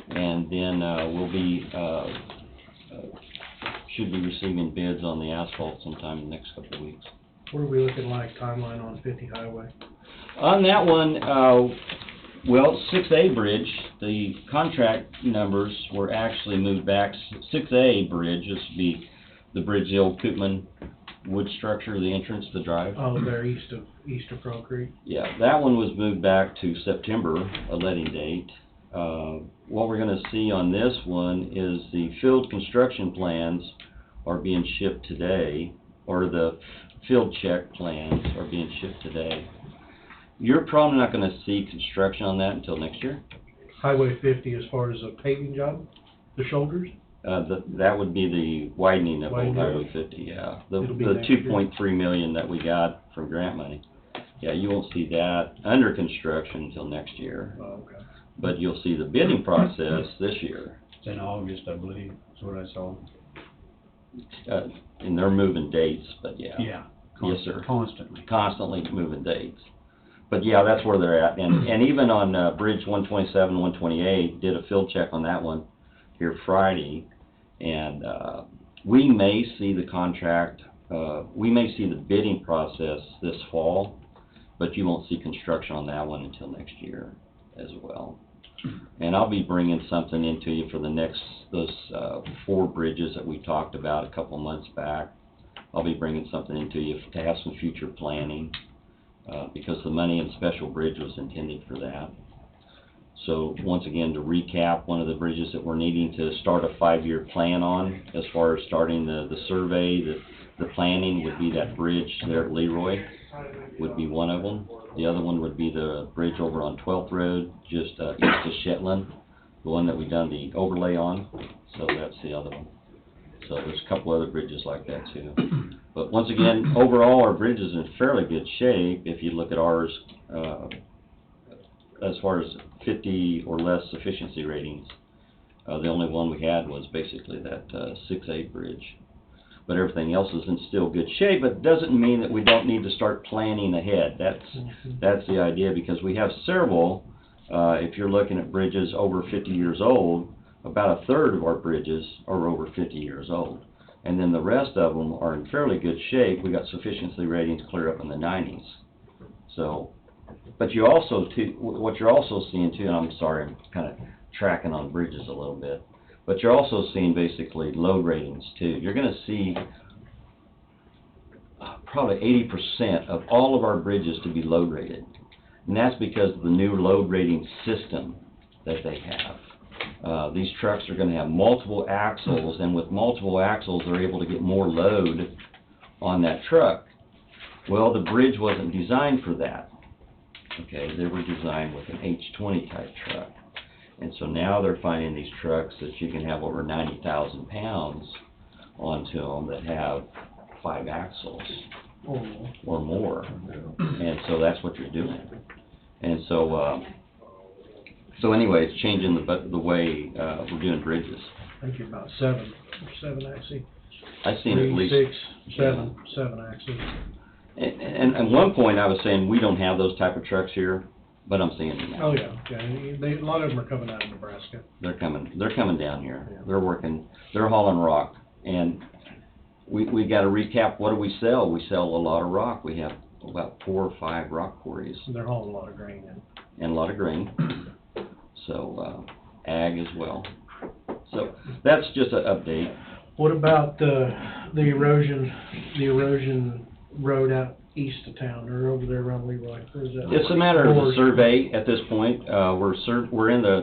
and then we'll be should be receiving bids on the asphalt sometime in the next couple of weeks. What are we looking like timeline on 50 Highway? On that one, well, 6A bridge, the contract numbers were actually moved back. 6A bridge, this would be the bridge, the old Koopman wood structure, the entrance, the drive. Oh, they're east of Pearl Creek. Yeah, that one was moved back to September, a letting date. What we're gonna see on this one is the field construction plans are being shipped today, or the field check plans are being shipped today. You're probably not gonna see construction on that until next year. Highway 50 as far as a paving job, the shoulders? That would be the widening of Old Widening. Highway 50, yeah. The It'll be next year. 2.3 million that we got from grant money. Yeah, you won't see that under construction until next year. Oh, okay. But you'll see the bidding process this year. It's in August, I believe, is what I saw. And they're moving dates, but yeah. Yeah. Yes, sir. Constantly. Constantly moving dates. But yeah, that's where they're at. And even on Bridge 127, 128, did a field check on that one here Friday. And we may see the contract, we may see the bidding process this fall, but you won't see construction on that one until next year as well. And I'll be bringing something into you for those 4 bridges that we talked about a couple months back. I'll be bringing something into you to have some future planning, because the money in Special Bridge was intended for that. So once again, to recap, one of the bridges that we're needing to start a 5-year plan on, as far as starting the survey, the planning would be that bridge there at Leroy, would be one of them. The other one would be the bridge over on 12th Road, just east of Shetland, the one that we done the overlay on. So that's the other one. So there's a couple other bridges like that too. But once again, overall, our bridge is in fairly good shape. If you look at ours, as far as 50 or less sufficiency ratings, the only one we had was basically that 6A bridge. But everything else is in still good shape, but doesn't mean that we don't need to start planning ahead. That's the idea, because we have several, if you're looking at bridges over 50 years old, about a third of our bridges are over 50 years old. And then the rest of them are in fairly good shape. We got sufficiency ratings clear up in the 90s. So, but you also, what you're also seeing too, and I'm sorry, I'm kind of tracking on bridges a little bit, but you're also seeing basically load ratings too. You're going to see probably 80% of all of our bridges to be load rated. And that's because of the new load rating system that they have. These trucks are going to have multiple axles, and with multiple axles they're able to get more load on that truck. Well, the bridge wasn't designed for that. Okay, they were designed with an H20 type truck. And so now they're finding these trucks that you can have over 90,000 pounds onto them that have 5 axles or more. And so that's what you're doing. And so, anyway, it's changing the way we're doing bridges. I think you're about 7 axes. I've seen at least 6, 7 axes. And at one point I was saying we don't have those type of trucks here, but I'm seeing them now. Oh, yeah. A lot of them are coming out of Nebraska. They're coming down here. Yeah. They're hauling rock. And we got to recap, what do we sell? We sell a lot of rock. We have about 4 or 5 rock quarries. They're hauling a lot of grain in. And a lot of grain. So, ag as well. So, that's just an update. What about the erosion road out east of town, or over there around Leroy? Or is that It's a matter of a Forest? survey at this point. We're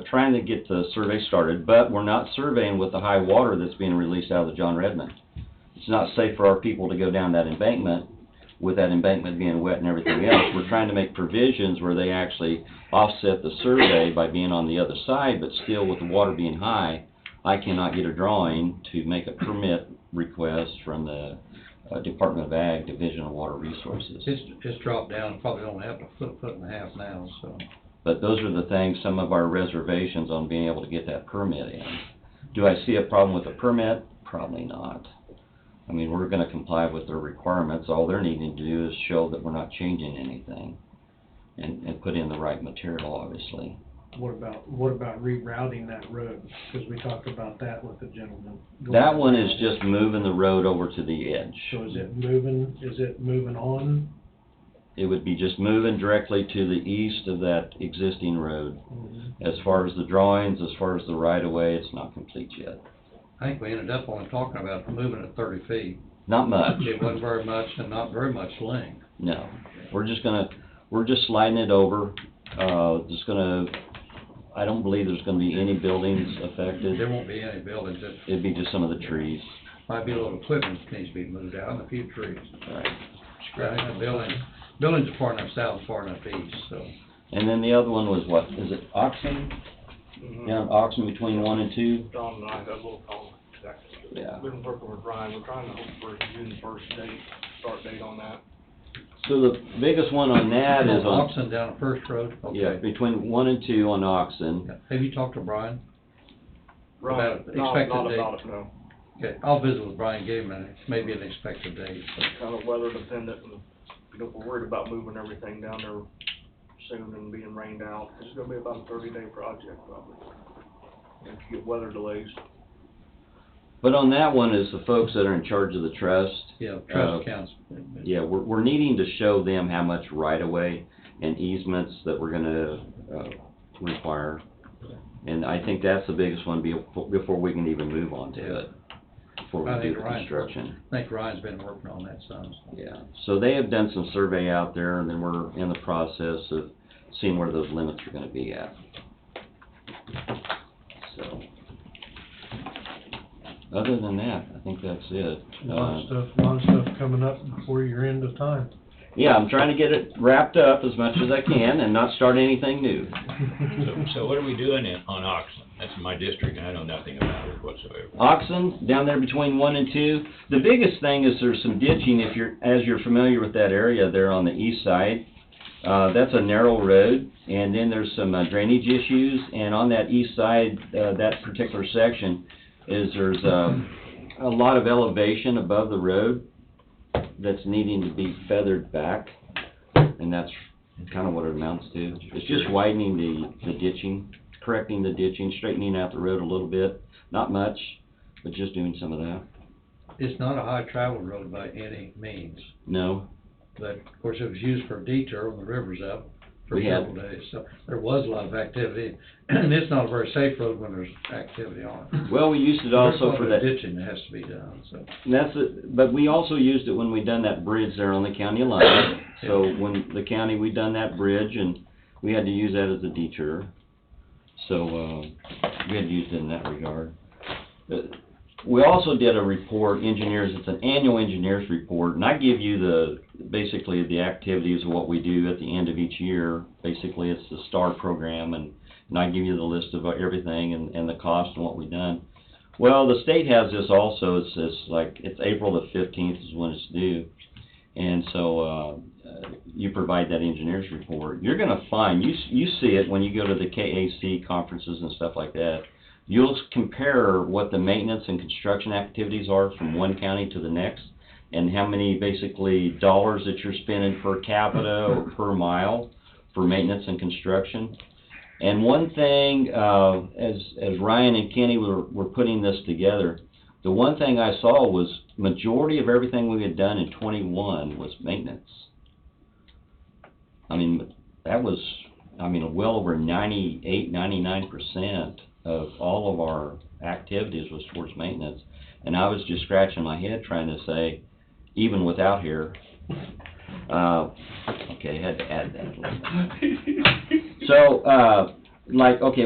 trying to get the survey started, but we're not surveying with the high water that's being released out of the John Redmond. It's not safe for our people to go down that embankment with that embankment being wet and everything else. We're trying to make provisions where they actually offset the survey by being on the other side, but still with the water being high, I cannot get a drawing to make a permit request from the Department of Ag, Division of Water Resources. It's dropped down, probably only up a foot and a half now, so. But those are the things, some of our reservations on being able to get that permit in. Do I see a problem with the permit? Probably not. I mean, we're going to comply with their requirements. All they're needing to do is show that we're not changing anything and put in the right material, obviously. What about rerouting that road? Because we talked about that with the gentleman. That one is just moving the road over to the edge. So is it moving on? It would be just moving directly to the east of that existing road. Mm-hmm. As far as the drawings, as far as the right-of-way, it's not complete yet. I think we ended up only talking about moving it 30 feet. Not much, It wasn't very much and not very much length. no. We're just sliding it over, I don't believe there's gonna be any buildings affected. There won't be any buildings, it It'd be just some of the trees. might be a little equipment that needs to be moved out and a few trees. Right. Yeah, the buildings are far enough south, far enough east, so. And then the other one was what, is it Oxen? Down Oxen between 1 and 2? Don and I got a little call, exactly. Yeah. Been working with Ryan, we're trying to hope for a June first date, start date on that. So the biggest one on that is on, Oxen down at First Road, yeah, okay. between 1 and 2 on Oxen. Yeah. Have you talked to Brian? Ryan, About not expected date. about it, no. Okay, I'll visit with Brian, give him maybe an expected date, so. Kind of weather dependent, and, you know, we're worried about moving everything down there soon and being rained out. It's gonna be about a 30-day project probably. If you get weather delays. But on that one is the folks that are in charge of the trust. Yeah, trust counts. Yeah, we're needing to show them how much right-of-way and easements that we're gonna, require. And I think that's the biggest one before we can even move on to it, before we do the construction. I think Ryan's been working on that some. Yeah, so they have done some survey out there, and then we're in the process of seeing where those limits are gonna be at. So, other than that, I think that's it. A lot of stuff coming up before your end of time. Yeah, I'm trying to get it wrapped up as much as I can and not start anything new. So what are we doing on Oxen? That's my district, and I know nothing about it whatsoever. Oxen, down there between 1 and 2. The biggest thing is there's some ditching, as you're familiar with that area there on the east side. That's a narrow road, and then there's some drainage issues, and on that east side, that particular section, there's a lot of elevation above the road that's needing to be feathered back, and that's kind of what it amounts to. It's just widening the ditching, correcting the ditching, straightening out the road a little bit. Not much, but just doing some of that. It's not a high travel road by any means, No, but of course it was used for a detour when the river's up for We had- several days, so there was a lot of activity. And it's not a very safe road when there's activity on it. well, we used it also for that. There's ditching that has to be done, so. And that's it, but we also used it when we done that bridge there on the county line. So when the county, we done that bridge, and we had to use that as a detour. So, we had to use it in that regard. We also did a report, it's an annual engineers report, and I give you basically the activities of what we do at the end of each year. Basically, it's the STAR program, and I give you the list of everything and the cost and what we've done. Well, the state has this also. It's April the 15th is when it's due. And so, you provide that engineer's report. You're gonna find, you see it when you go to the KAC conferences and stuff like that. You'll compare what the maintenance and construction activities are from one county to the next, and how many basically dollars that you're spending per capita or per mile for maintenance and construction. And one thing, as Ryan and Kenny were putting this together, the one thing I saw was majority of everything we had done in 21 was maintenance. I mean, that was, well over 98, 99% of all of our activities was towards maintenance. And I was just scratching my head trying to say, even without here, okay, had to add that a little bit. So, okay,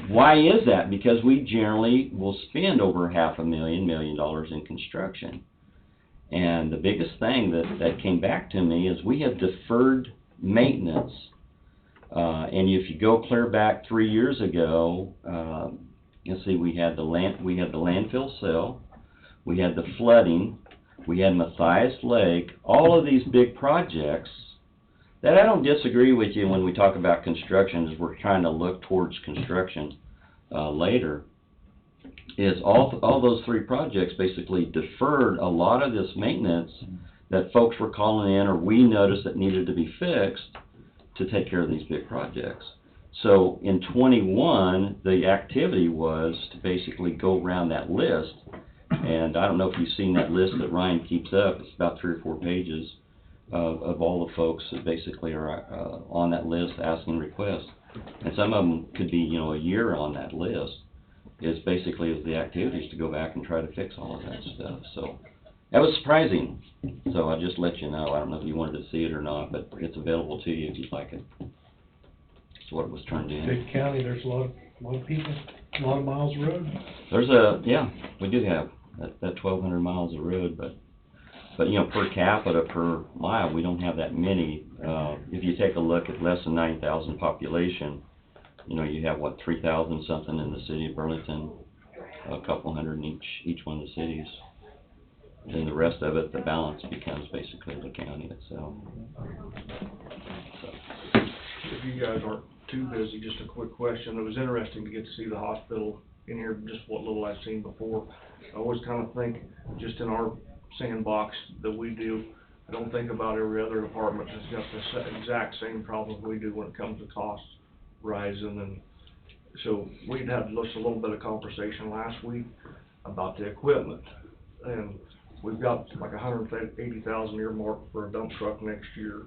why is that? Because we generally will spend over $500,000, $1 million in construction. And the biggest thing that came back to me is we have deferred maintenance. And if you go clear back 3 years ago, you'll see we had the landfill cell, we had the flooding, we had Matthias Lake, all of these big projects that I don't disagree with you when we talk about construction, as we're trying to look towards construction later, is all those 3 projects basically deferred a lot of this maintenance that folks were calling in or we noticed that needed to be fixed to take care of these big projects. So in 21, the activity was to basically go around that list, and I don't know if you've seen that list that Ryan keeps up. It's about 3 or 4 pages of all the folks that basically are on that list asking requests. And some of them could be, a year on that list. Is basically the activities to go back and try to fix all of that stuff. So That was surprising, so I just let you know. I don't know if you wanted to see it or not, but it's available to you if you'd like it. That's what it was turned in. Big county, there's a lot of people, a lot of miles of road. Yeah, we do have that 1,200 miles of road, but you know, per capita, per mile, we don't have that many. If you take a look at less than 90,000 population, you know, you have, what, 3,000 something in the city of Burlington, a couple hundred in each one of the cities. Then the rest of it, the balance becomes basically the county itself. So. If you guys aren't too busy, just a quick question. It was interesting to get to see the hospital in here, just what little I've seen before. I always kind of think, just in our sandbox that we do, I don't think about every other department that's got the exact same problem we do when it comes to costs rising. And so we'd had just a little bit of conversation last week about the equipment. And we've got like 180,000 earmarked for a dump truck next year.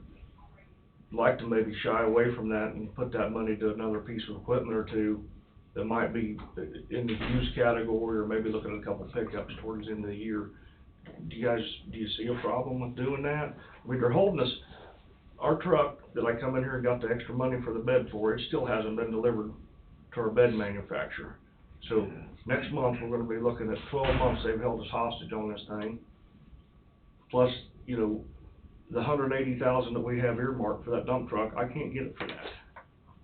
Like to maybe shy away from that and put that money to another piece of equipment or two that might be in the used category, or maybe look at a couple pickups towards the end of the year. Do you see a problem with doing that? I mean, they're holding us, our truck that I come in here and got the extra money for the bed for, it still hasn't been delivered to our bed manufacturer. So next month, we're gonna be looking at 12 months they've held us hostage on this thing. Plus, you know, the 180,000 that we have earmarked for that dump truck, I can't get it for that.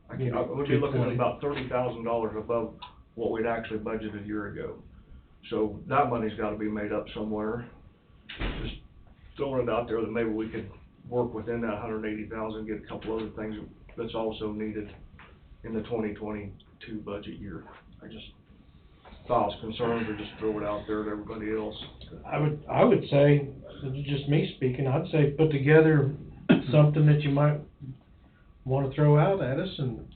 I'm gonna be looking at about $30,000 above what we'd actually budgeted a year ago. So that money's gotta be made up somewhere. Just throwing it out there that maybe we could work within that 180,000, get a couple other things that's also needed in the 2022 budget year. I just thought I was concerned, or just throw it out there to everybody else. I would say, this is just me speaking, I'd say put together something that you might wanna throw out at us, and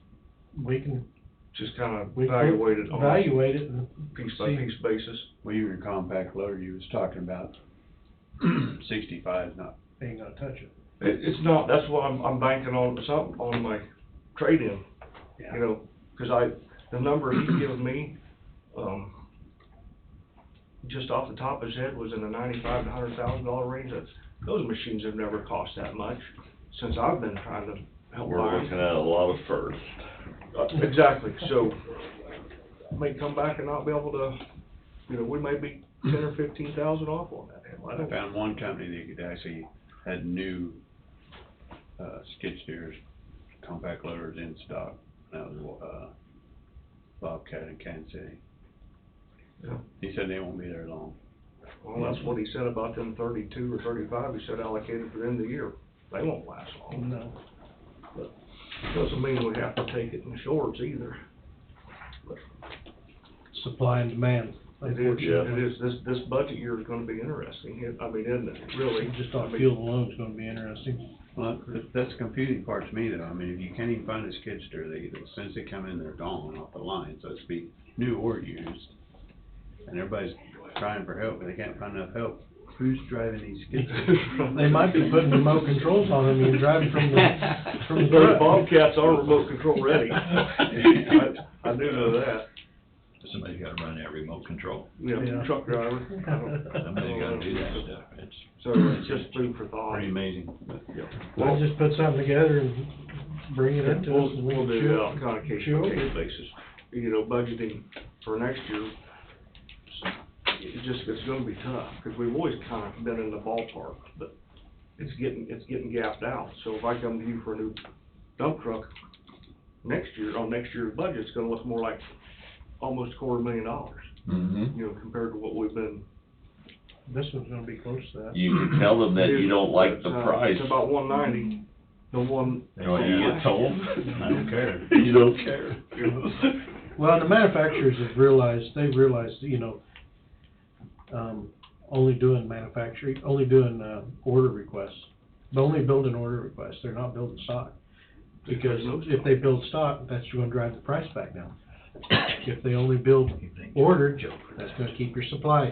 we can. Just kinda evaluate it and piece by piece basis. Well, your compact loader you was talking about, 65 is not. Ain't gonna touch it. It's not, that's what I'm banking on, something on my trade-in, Yeah. you know, 'cause the number he gave me, just off the top of his head was in the $95,000 to $100,000 range. Those machines have never cost that much since I've been trying to help buy them. We're looking at a lot of firsts. Exactly, so, may come back and not be able to, you know, we may be 10 or 15,000 off on that. Hell, I I don't. found one company that could actually had new, skid steers, compact loaders in stock. That was, Bobcat in Kansas City. Yeah. He said they won't be there long. Well, that's what he said about them 32 or 35, he said allocated for the end of the year. They won't last long. No. But doesn't mean we have to take it in shorts either. But Supply and demand. it is, this budget year is gonna be interesting, isn't it, really? Just on fuel alone is gonna be interesting. Well, that's the confusing part to me though. I mean, if you can't even find a skid steer, as soon as they come in, they're gone off the line, so to speak, new or used. And everybody's trying for help, but they can't find enough help. Who's driving these skid steers? They might be putting remote controls on them and driving from the Those truck. Bobcats are remote control ready. I do know that. Somebody's gotta run that remote control. Yeah. Truck driver. Somebody's gotta do that stuff. It's So it's just food for thought. pretty amazing, but. We'll just put something together and bring it into us. and we We'll can do chew that it. on kind of case chew by it. case basis. You know, budgeting for next year, it's gonna be tough, because we've always kind of been in the ballpark, but it's getting gapped out. So if I come to you for a new dump truck next year, on next year's budget, it's gonna look more like almost $250,000, Mm-hmm. you know, compared to what we've been. This one's gonna be close to that. You can tell them that you don't like the price. It's about 190, the one. Oh, you get told? I don't care. You don't care. Well, the manufacturers have realized, you know, only doing order requests. They're only building order requests, they're not building stock. Because if they build stock, that's gonna drive the price back down. If they only build ordered, that's gonna keep your supply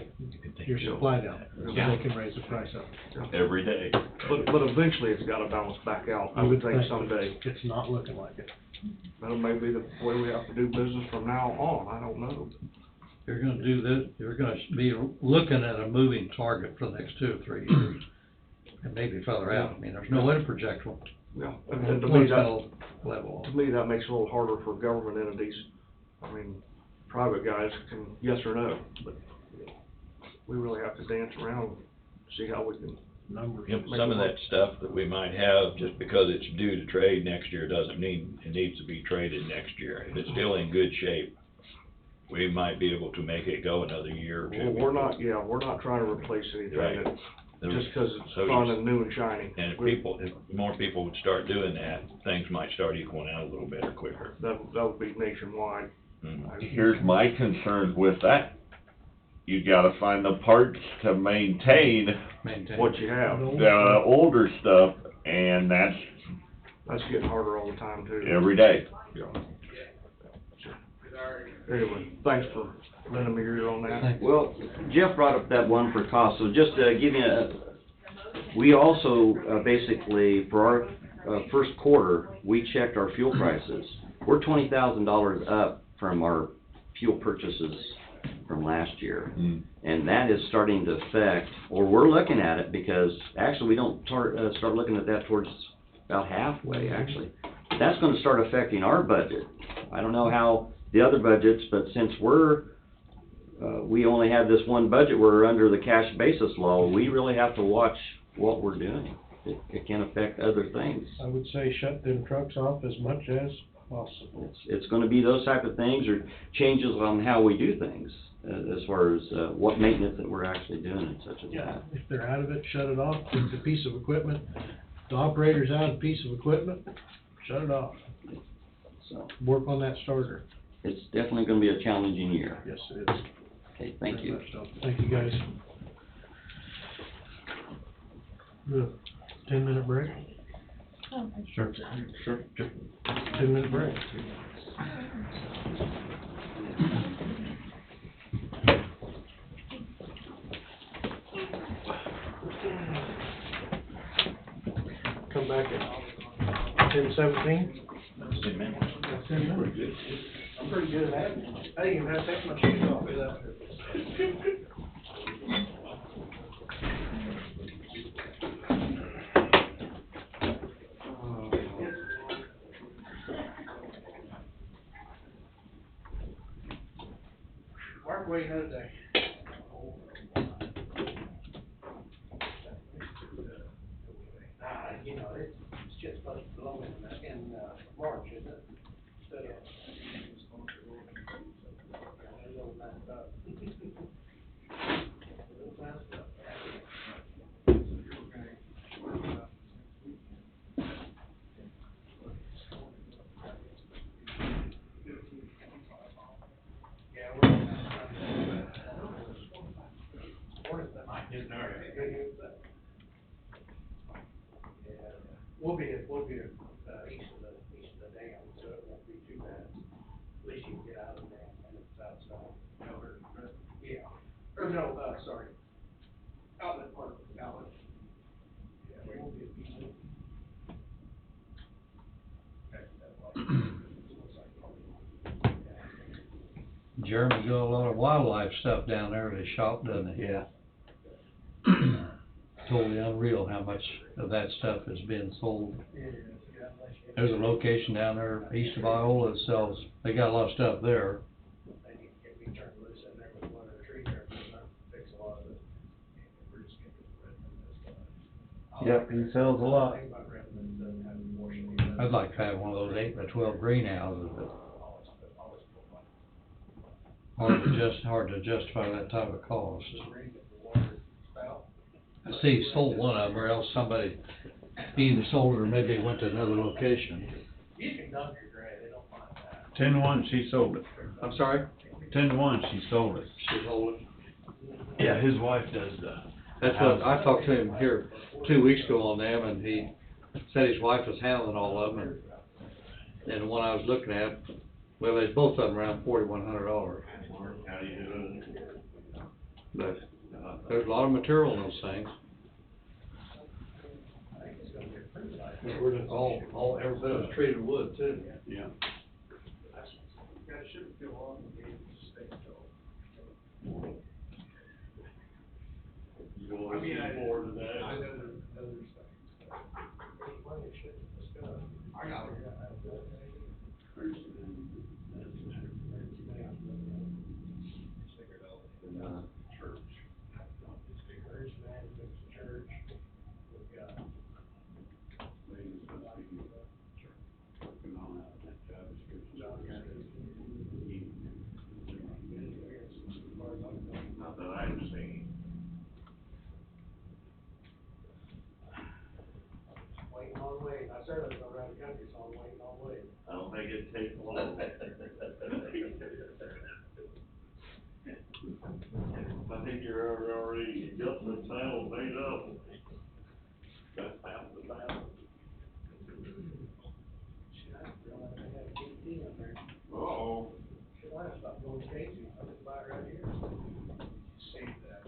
down, so they can raise the price up. Every day. But eventually it's gotta balance back out, I would think someday. It's not looking like it. That may be the way we have to do business from now on, I don't know. you're gonna do this, you're gonna be looking at a moving target for the next 2 or 3 years, and maybe further out. I mean, there's no way to project one. Yeah, When and to it's me, that, gonna level to off. me, that makes it a little harder for government entities. I mean, private guys can yes or no, but we really have to dance around, and see how we can. Numbers. Yep, some of that stuff that we might have, just because it's due to trade next year, doesn't mean it needs to be traded next year. If it's still in good shape, we might be able to make it go another year or Well, two. we're not trying to replace anything Right. that, There- just 'cause it's so fun just- and new and shiny. And if more people would start doing that, things might start equaling out a little better quicker. That would be nationwide. Mhm. Here's my concerns with that. You gotta find the parts to maintain Maintain. What you have, the older stuff, and that's that's getting harder all the time too. every day. Anyway, thanks for lending me your ear on that. Thank you. Well, Jeff brought up that one for cost, so just to give you we also, basically, for our, first quarter, we checked our fuel prices. We're $20,000 up from our fuel purchases from last year. And that is starting to affect, or we're looking at it, because actually we don't start looking at that towards about halfway, actually. That's gonna start affecting our budget. I don't know how the other budgets, but since we only have this one budget, we're under the cash basis law, we really have to watch what we're doing. It can affect other things. I would say shut them trucks off as much as possible. It's gonna be those type of things, or changes on how we do things, as far as, what maintenance that we're actually doing and such as that. If they're out of it, shut it off. If the piece of equipment, the operator's out of a piece of equipment, shut it off. So, Work on that starter. it's definitely gonna be a challenging year. Yes, it is. Okay, thank you. Thank you, guys. 10-minute break? Sure. 10-minute break. Come back at 10:17? 10 minutes. 10 minutes. I'm pretty good at that. I didn't even have to take my shoes off without it. Mark, wait another day. You know, it's just supposed to blow in March, isn't it? Instead of. A little messed up. We'll be east of the dam, so it won't be too bad. At least you can get out of the dam and it's outside. Yeah, or no, sorry. Outlet Park, outlet. Yeah, it won't be a piece Jeremy's got a lot of wildlife stuff down there at his shop, doesn't he? Yeah. Totally unreal how much of that stuff has been sold. There's a location down there east of Iola that sells, they got a lot of stuff there. They need to get me turned loose in there with one of the tree there, fix a lot of it. We're just gonna Yep, he sells a lot. I think about Redmond doesn't have a portion. I'd like to have one of those 8x12 greenhouses, but hard to justify that type of cost. I see he sold one of them, or else somebody either sold it or maybe they went to another location. You can dump your gray, they don't mind that. 10-1, she sold it. I'm sorry? 10-1, she sold it. She sold it. Yeah, his wife does That's what, I talked to him here 2 weeks ago on them, and he said his wife was handling all of them, and the one I was looking at, well, there's both of them around $4,100. How you doing? But, there's a lot of material in those things. All, every bit of treated wood too. Yeah. You wanna see more today? I know there's things, there's plenty of shit to discuss. I got it. Church. Emergency management church, we've got. Ladies must be working on that job description. Not that I've seen. Waiting on Wade, I said I was gonna run the country, so I'm waiting on Wade. I don't think it'd take long. I think you're already got the title made up. That's half the battle. Shit, I didn't realize they had a KT up there. Uh-oh. Shit, I stopped going to Casey, I was about right here. Save that,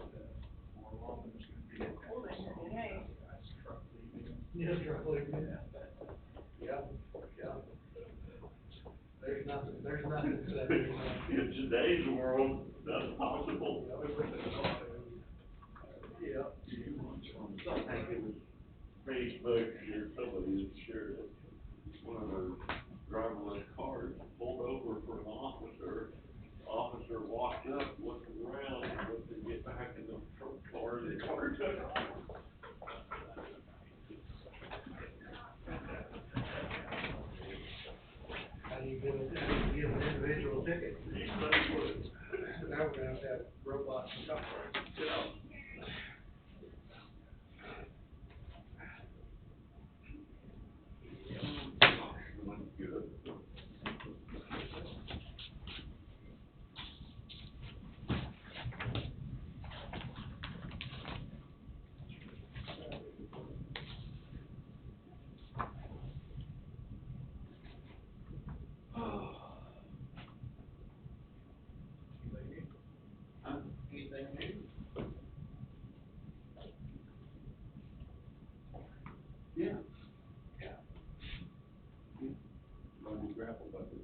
more long than it's gonna be. Well, they said today. That's truck leaving. Yeah, truck leaving. Yeah, yeah. There's nothing to that. In today's world, that's possible. Yeah. I think it was Facebook or somebody that shared it. One of those driverless cars pulled over for an officer. Officer walked up, looked around, and went to get back in the truck car, and the car took off. How do you give an individual ticket? Exactly. Now we're gonna have to have robots and cop cars. Yeah. Good. Anything new? Yeah. Yeah. Run the grapple bucket.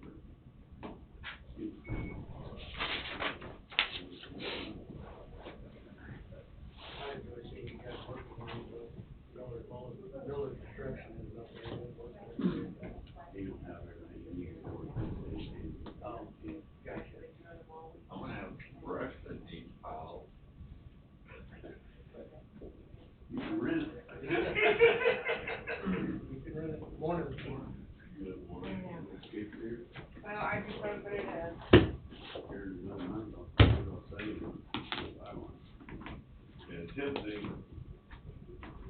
I enjoy seeing you guys working on it, but Miller Construction is up there, they're working. They don't have everything you need for it. Oh, gotcha. I'm gonna have brush that needs piled. You can rent it. You can run it morning before. Good morning. Let's get there. Well, I just want to put it in. Here's another month, I'll say, I want. And tempting.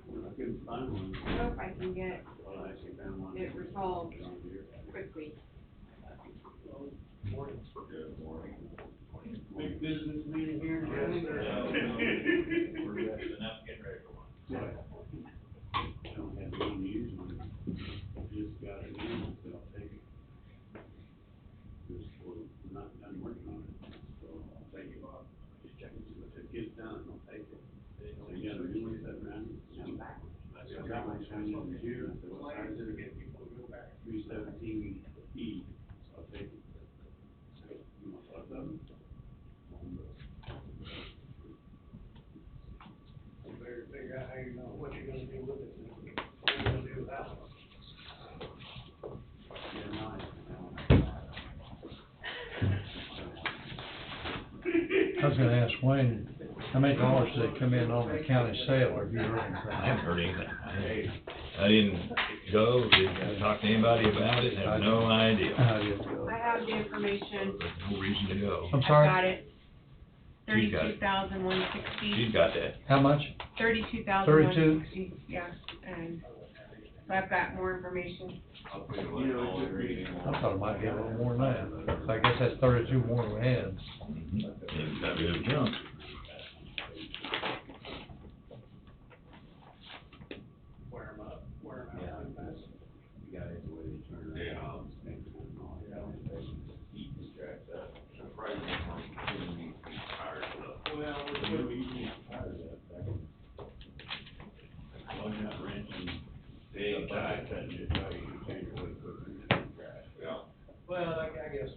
I couldn't find one. I hope I can get Well, I actually found one. it resolved quickly. Morning. Good morning. Big business meeting here. Yes, sir. We're getting up, getting ready for one. I don't have any news on it. Just got it in, so I'll take it. Just, we're not done working on it, so I'll take it. Just checking, see what it gets done, I'll take it. So you got a new one set around? Yeah. Got my shiny in here, so what size is it? 317E, I'll take it. You want both of them? You better figure out how you know, what you're gonna do with it, and what you're gonna do without it. Yeah, mine. I was gonna ask Wayne, how many dollars did they come in on the county sale, or have you heard anything? I haven't heard anything. I didn't go, didn't talk to anybody about it, have no idea. I didn't go. I have the information. There's no reason to go. I'm sorry? I've got it. She's got it. 32,160. She's got that. How much? 32,160, yeah, and so I've got more information. I'll put it like all the reading. I thought it might be a little more than that, so I guess that's 32 more than we had. And got rid of junk. Wear 'em out. You got it the way they turn around. Yeah. And all that. Eat and scratch that. Surprising how many tired stuff. Well, You usually tired of that. One nut wrench and Dang tight. cutting it, how you can change your wood cooker and it's trash. Yeah. well, I guess,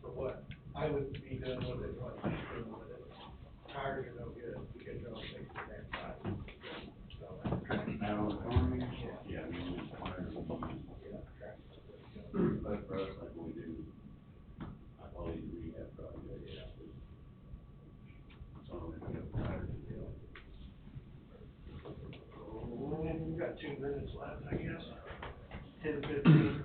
for what I would be doing with it, what he's doing with it. tires are no good, because they'll take the damn tire. So, Now, farming, yeah, I mean, it's fire, but for us, like we do, I call it rehab project, yeah. So we do tires and deal. we've got 2 minutes left, I guess, 10, 15.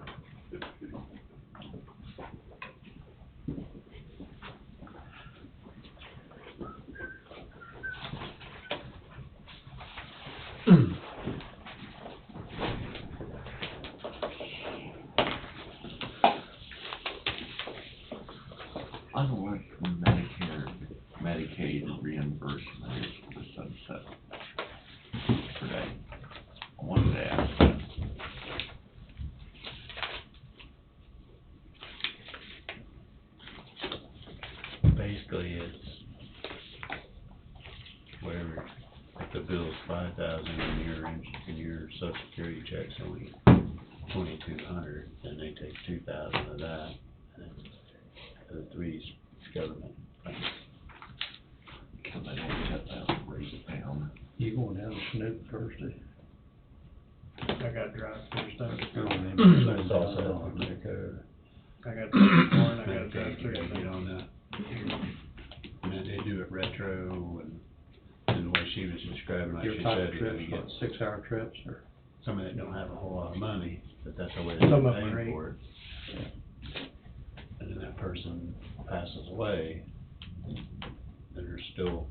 I don't like Medicare, Medicaid reimbursement is the sunset today. I wanted to ask that. Basically, it's where if the bill's 5,000 and your social security check's only 2,200, then they take 2,000 of that, and then the three's government. Can they don't cut that rate down? You going down to Snoop Thursday? I got drive Thursday. That's all set up with Medicare. I got tomorrow, and I got Medicaid, drive you gotta Thursday. get on that. And then they do it retro, and the way she was describing, like Your she type said, of you know, trips, you get what, 6-hour trips, or? some that don't have a whole lot of money, but that's the way Some they're of them are paying for it. And then that person passes away, then there's still,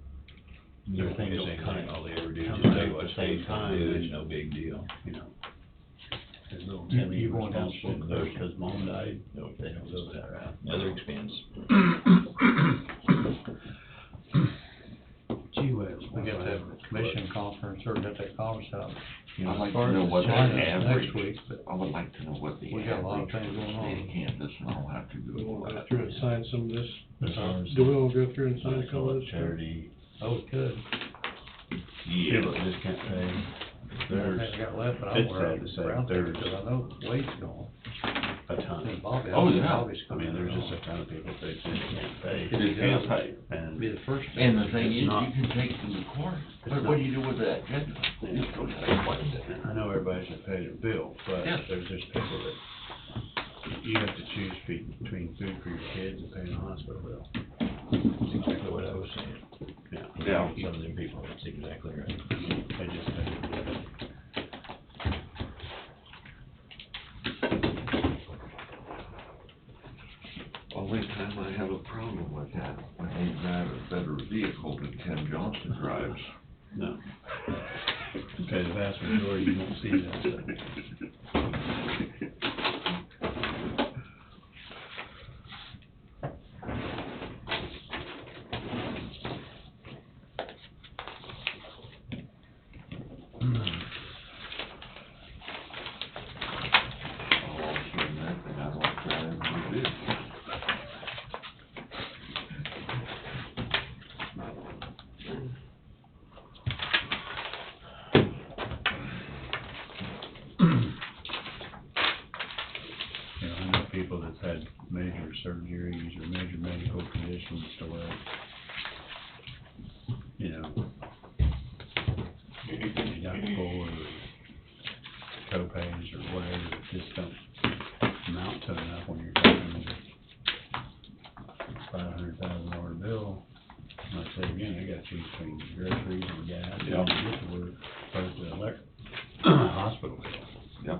Their things thing don't kind all of they ever do is come just tell around you what at the same state's time, gonna do, and- it's no big deal. you know, his little You- Timmy you was going down down Snoop Thursday because mom died. No, They don't go that route. Another expense. Gee whiz. We got that commission conference, or got that conference out. I'd like As far to know as what the China's average, next week, but I would like to know what the we got a lot of average things going on. in Kansas, and I'll have to We go. won't go through and sign some of this. As far as Do we want to go through and sign I a couple call of it this? charity, Oh, we could. people that just can't pay. I There's got left, but I'm it's aware sad of to say, around there, there's- because I know Wade's gone. a ton. And Bobby, Oh, yeah. Bobby's I mean, coming there's just on. a ton of people that just can't pay. If You he can't does, pay. And Be the first. And the thing It's is, you not- can take them to court, It's but not- what do you do with that judgment? You just go to the court. I know everybody should pay their bill, but Yeah. there's just people that you have to choose between food for your kids and paying a hospital bill. That's exactly what I was saying. Yeah. Yeah. Some of them people, that's exactly right. They just pay. Only time I have a problem with that, when they drive a better vehicle than Ken Johnson drives. No. Okay, the vast majority, you won't see that. Oh, sure, that thing, I don't drive, you do. You know, I know people that's had major surgeries or major medical conditions to where, you know, you got for co-pays or whatever, that just don't amount to enough when you're talking $500,000 bill. Like I said again, I gotta choose between groceries and gas, and Yeah. get to work, plus the hospital bill. Yeah.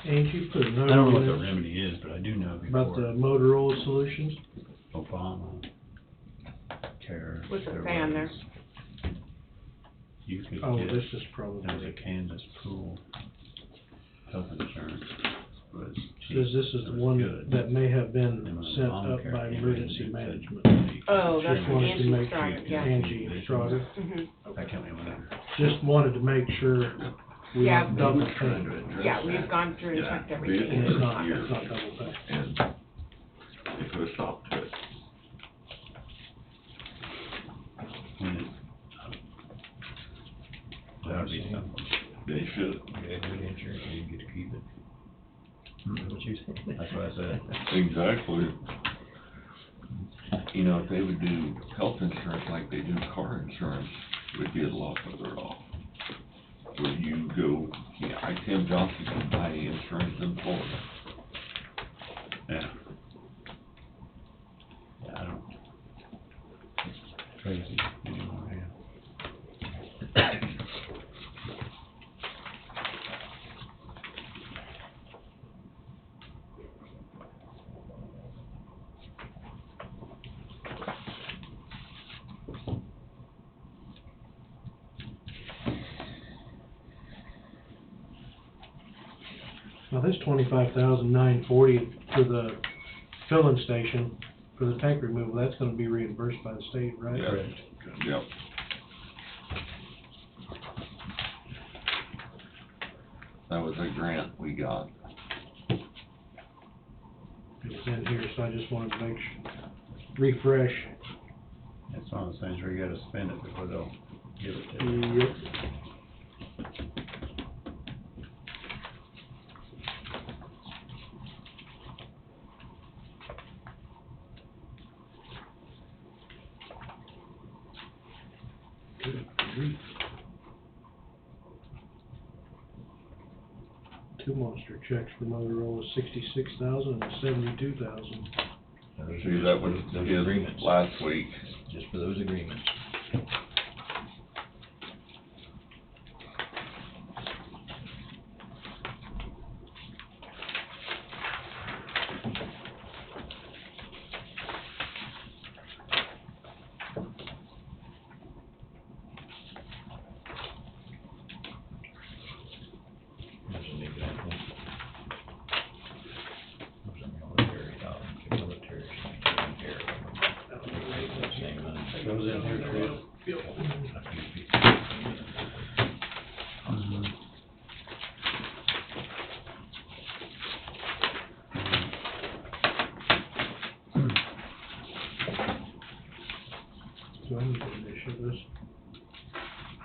Ain't you put a I note don't know what in the there remedy is, but I do know about the before Motorola Solutions? Obama care. With the there fan there. was- You could Oh, get, this is there was a probably, Kansas pool health insurance, was cheap. says this is it the was one good. that may have And been when sent Obamacare up by came in, emergency it said management. Oh, that's Just what wanted to Angie make Strada, sure, yeah. Angie Strada, Mhm. I can't remember. just wanted to make sure we Yeah. don't double Trying pay. to address Yeah, we've that. gone through and Yeah. checked And everything. it's not double pay. And they put a stop to it. When it, that'd be something. They should. You had good insurance, you didn't get to keep it. What you said? That's what I said. Exactly. You know, if they would do health insurance like they do car insurance, we'd be a lot further off. Where you go, Tim Johnson can buy insurance in Florida. Yeah. Yeah, I don't. Crazy. Now, this 25,940 for the filling station, for the tank removal, that's gonna be reimbursed by the state, right? Yeah. Yep. That was a grant we got. It's in here, so I just wanted to make refresh. It's one of those things where you gotta spend it before they'll give it to you. Yep. Good grief. Two monster checks for Motorola, 66,000 and 72,000. See, that was his last week. Just for those agreements. Here's an example. There's a military, same one. Goes in here too. Do I need to initial this?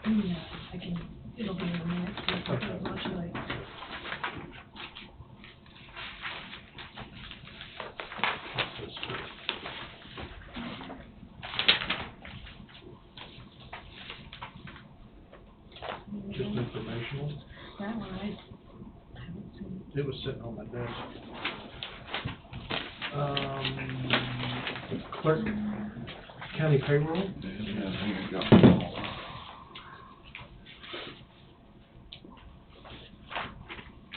No, I can, it'll be in the minutes, but it's much like. Just informational. That one, I haven't seen. It was sitting on my desk. Clerk, county payroll? Yeah, here you go.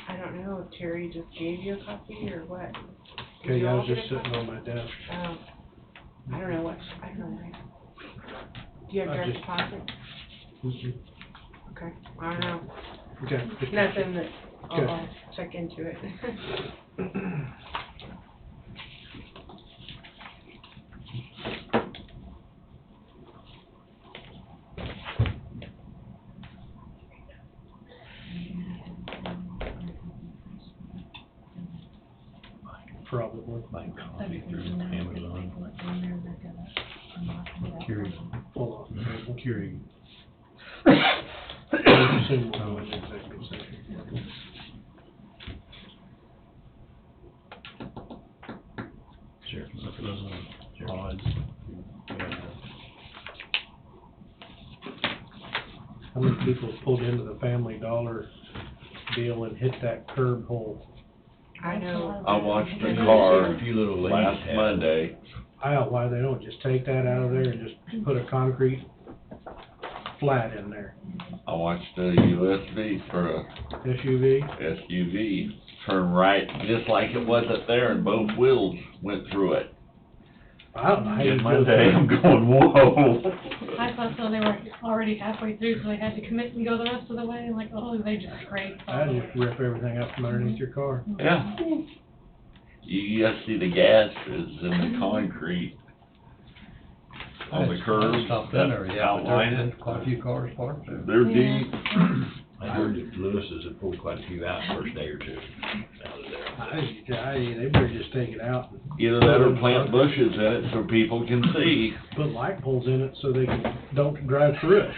I don't know, if Terry just gave you a copy or what? Did Okay, you I all was get just a sitting copy? on my desk. Oh, I don't know what, I don't know. Do you have I direct just- deposit? Mhm. Okay, I don't know. Okay. just- Nothing that, Okay. I'll check into it. Probably. Buy coffee through Amazon. Curie. Pull off the table. Curie. Soon we'll go into executive session. Sure, look at those odds. How many people pulled into the Family Dollar deal and hit that curb hole? I know. I watched the car A few little ladies last had- Monday. I don't know why they don't just take that out of there and just put a concrete flat in there. I watched a USB for a SUV, SUV turn right just like it wasn't there and both wheels went through it. I don't know how you In do my day, I'm that. going, whoa. I thought so, they were already halfway through, so they had to commit and go the rest of the way, and like, oh, they just scraped. I just rip everything up from underneath your car. Yeah. You gotta see the gas is in the concrete on the curb. Stopped in there, yeah, but Outline there's it. quite a few cars parked there. They're Yeah. deep. I heard that Lewis's had pulled quite a few out the first day or two out of there. They better just take it out and Either that or plant bushes in it so people can see. put light poles in it so they don't drive through it.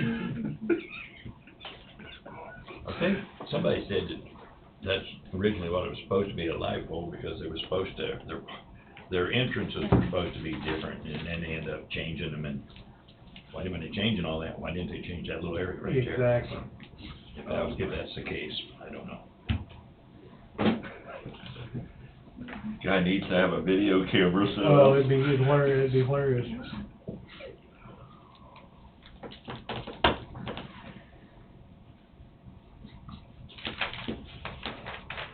I think somebody said that that's originally what it was supposed to be, a light pole, because they were supposed to, their entrances were supposed to be different, and then they end up changing them, and why didn't they changing all that? Why didn't they change that little area right there? Exactly. If that's the case, I don't know. Guy needs to have a video camera set Oh, up. it'd be hilarious, it'd be hilarious.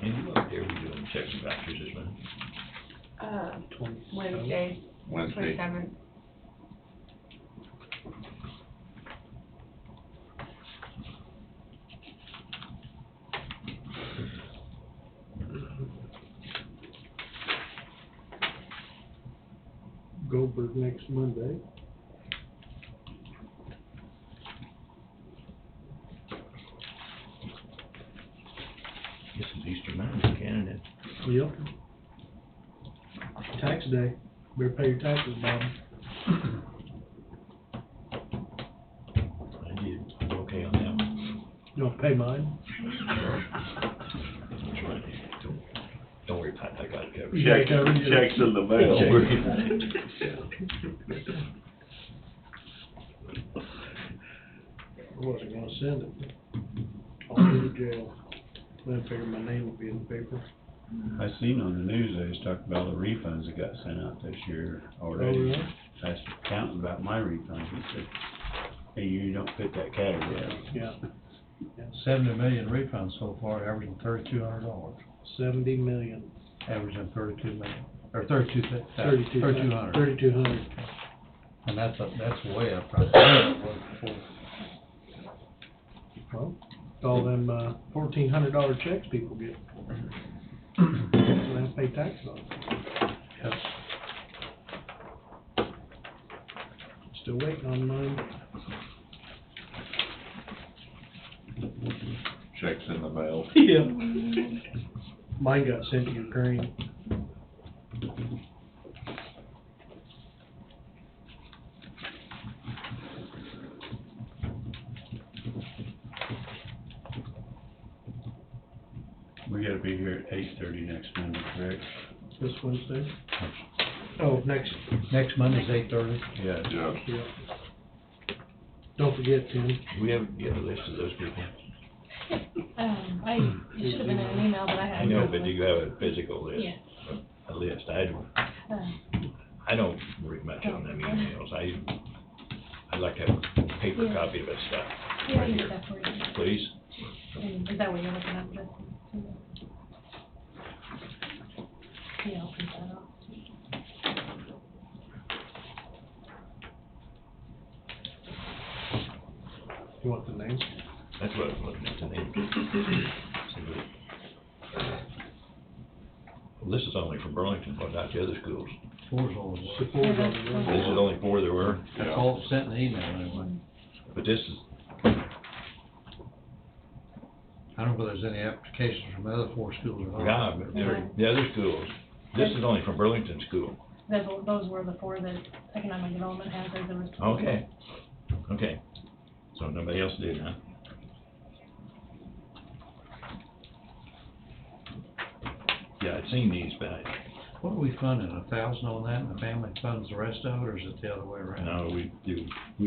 And what day are we doing checks and vouchers this month? Wednesday, Wednesday. 27th. Goldberg next Monday. This is Easter Monday in Canada. Yep. Tax day. Better pay your taxes, Bob. I did okay on that one. You don't pay mine? That's right. Don't worry about it, I got it covered. Yeah, covered. Checks in the mail. Don't worry about it. I wasn't gonna send it. I'll go to jail. Then I figured my name would be in the paper. I seen on the news, they was talking about the refunds that got sent out this year already. Oh, really? I asked the accountant about my refunds, he said, hey, you don't fit that category. Yeah. 70 million refunds so far, averaging $3,200, 70 million. averaging 32 million, or 3,200. 3,200. And that's way up from what it was before. Well, it's all them, $1,400 checks people get. So they have to pay taxes on it. Yep. Still waiting on mine. Checks in the mail. Yeah. Mine got sent to Ukraine. We gotta be here at 8:30 next Monday, correct? This Wednesday. Oh, next, Next Monday's 8:30. Yeah. Yeah. yeah. Don't forget, Tim. Do we have a list of those people? It should have been in an email, but I haven't. I know, but do you have a physical list? Yeah. A list, Uh, I don't read much on them emails, I'd like to have a paper Yeah. copy of that stuff, Yeah, I right can here, get that for you. please. And is that what you're looking at, Justin? Yeah, I'll print that out. You want the name? That's what I'm looking at today. Well, this is only for Burlington, but not the other schools. Four's all it was. Support on the road. This is only 4 there were, That's all sent in the email anyway. but this is, I don't know whether there's any applications from the other 4 schools or not. yeah, but the other schools, this is only from Burlington School. Those were the 4 that economic development had, there was. Okay, okay. So nobody else did, huh? Yeah, I'd seen these, but What are we funding, 1,000 on that, and the family funds the rest of it, or is it the other way around? no, we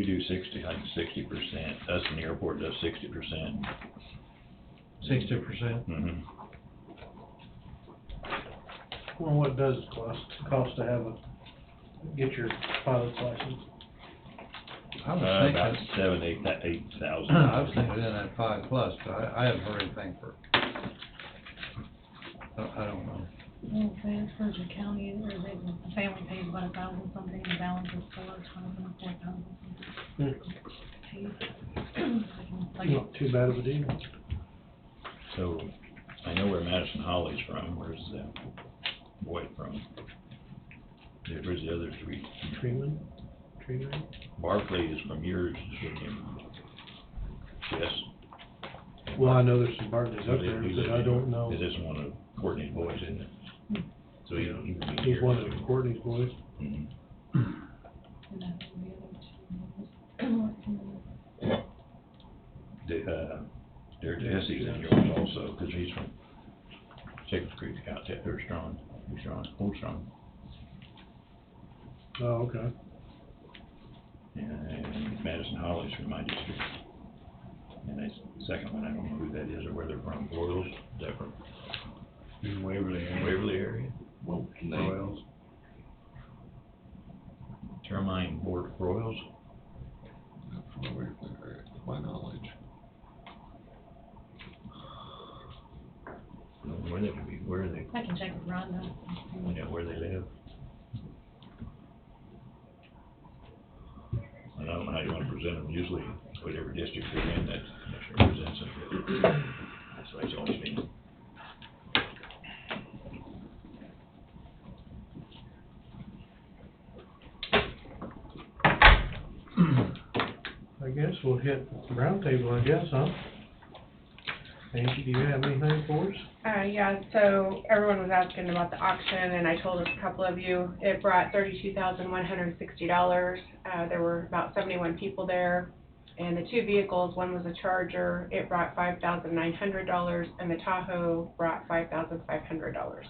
do 60, I think 60%. Us in the airport does 60%. 60%? Mm-hmm. Well, what does it cost to have get your pilot's license? I was About thinking, 8,000. I was thinking in that 5 plus, but I haven't heard anything for, I don't know. Well, it's for the county, or the family pays about 1,000 something, the balance is 4,000, 4,000 something. Paid. Not too bad of a deal. So, I know where Madison Holly's from. Where's Boyd from? Where's the other 3? Treatment? Barclay is from yours, isn't he? Yes. Well, I know there's some Barclays up He there, lives but I in- don't know. Is this one of Courtney's boys, isn't it? So he would be He's here. one of Courtney's boys. Mhm. And that's the other 2. Derek Jesse's in yours also, because he's from Jacobs Creek, out there, they're strong, he's strong, old strong. Oh, okay. And Madison Holly's from my district. And that's the second one, I don't know who that is or where they're from. Royals, is that from In Waverly area. Waverly area? Well, Royals. Termine Royals? from the Waverly area, to my knowledge. Where they could be, where are they, I can check with Rhonda. yeah, where they live. I don't know how you wanna present them, usually whatever district they're in, that commissioner presents them. That's what it's always been. I guess we'll hit roundtable, I guess, huh? Angie, do you have anything for us? Yeah, so everyone was asking about the auction, and I told a couple of you, it brought $32,160. There were about 71 people there, and the two vehicles, one was a Charger, it brought $5,900, and the Tahoe brought $5,500.